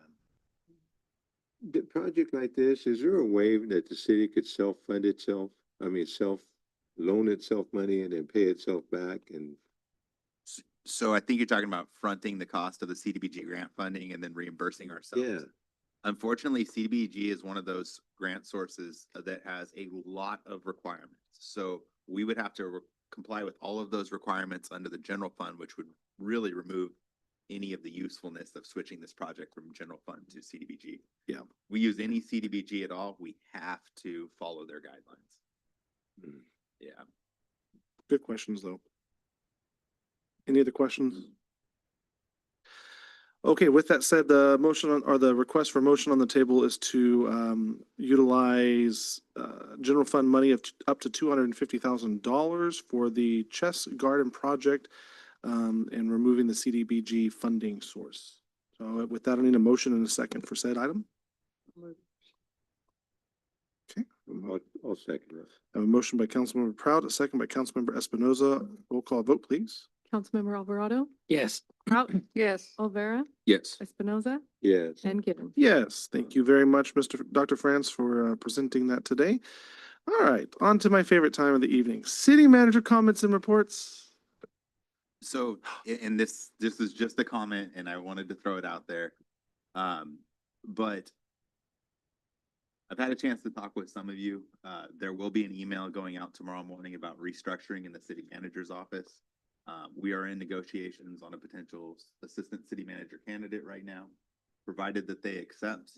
The project like this, is there a way that the city could self-fund itself? I mean, loan itself money and then pay itself back and. So I think you're talking about fronting the cost of the CDBG grant funding and then reimbursing ourselves. Yeah. Unfortunately, CDBG is one of those grant sources that has a lot of requirements. So we would have to comply with all of those requirements under the general fund, which would really remove any of the usefulness of switching this project from general fund to CDBG. Yeah. We use any CDBG at all, we have to follow their guidelines. Hmm. Yeah. Good questions, though. Any other questions? Okay, with that said, the the request for motion on the table is to utilize general fund money of up to $250,000 for the Chess Garden project and removing the CDBG funding source. So with that, I need a motion and a second for said item. Okay. I'll second this. I have a motion by Councilmember Proud, a second by Councilmember Espinoza. Roll call vote, please. Councilmember Alvarado, Yes. Prout, Yes. Olvera, Yes. Espinoza, Yes. and Gibbons. Yes, thank you very much, Dr. Franz, for presenting that today. All right, on to my favorite time of the evening, city manager comments and reports. So, and this is just a comment and I wanted to throw it out there. But I've had a chance to talk with some of you. There will be an email going out tomorrow morning about restructuring in the city manager's office. We are in negotiations on a potential assistant city manager candidate right now, provided that they accept.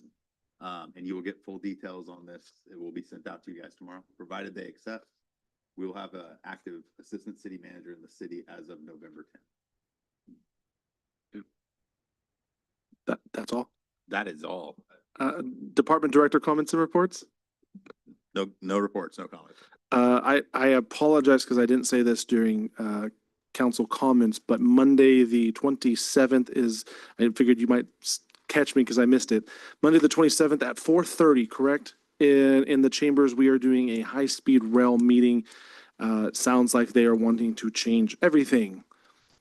And you will get full details on this. It will be sent out to you guys tomorrow, provided they accept. We will have an active assistant city manager in the city as of November 10th. That's all. That is all. Department Director comments and reports? No reports, no comments. I apologize because I didn't say this during council comments, but Monday, the 27th is, I figured you might catch me because I missed it. Monday, the 27th at 4:30, correct? In the chambers, we are doing a high-speed rail meeting. Sounds like they are wanting to change everything.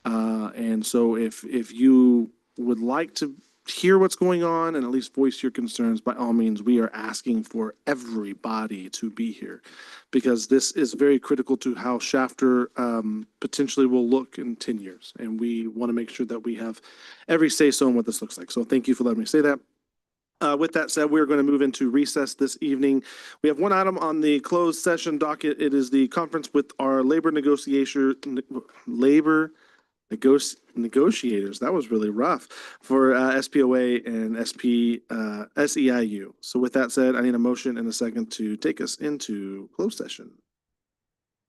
And so if you would like to hear what's going on and at least voice your concerns, by all means, we are asking for everybody to be here because this is very critical to how Shafter potentially will look in 10 years. And we want to make sure that we have every say-so in what this looks like. So thank you for letting me say that. With that said, we're going to move into recess this evening. We have one item on the closed session docket. It is the conference with our negotiators. That was really rough for SPOA and SEIU. So with that said, I need a motion and a second to take us into closed session.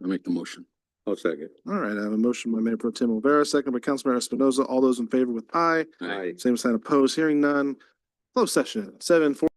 I make the motion. I'll second. All right, I have a motion by Mayor Pro Tem Rivera, second by Councilmember Espinoza. All those in favor with aye. Aye. Same sign opposed. Hearing none. Closed session, 7:40.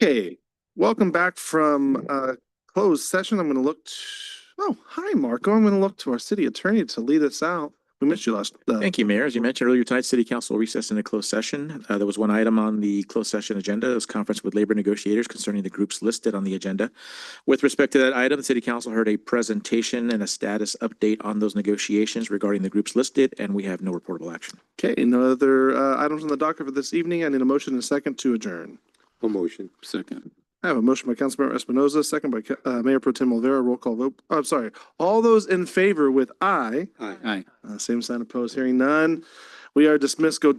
Okay, welcome back from closed session. I'm gonna look, oh, hi, Marco. I'm gonna look to our city attorney to lead us out. We missed you last. Thank you, Mayor. As you mentioned earlier tonight, City Council recessed into closed session. There was one item on the closed session agenda. It was conference with labor negotiators concerning the groups listed on the agenda. With respect to that item, the City Council heard a presentation and a status update on those negotiations regarding the groups listed, and we have no reportable action. Okay, no other items on the docket for this evening. I need a motion and a second to adjourn. A motion. Second. I have a motion by Councilmember Espinoza, second by Mayor Pro Tem Olvera. Roll call vote. I'm sorry. All those in favor with aye. Aye. Aye. Same sign opposed. Hearing none. We are dismissed. Go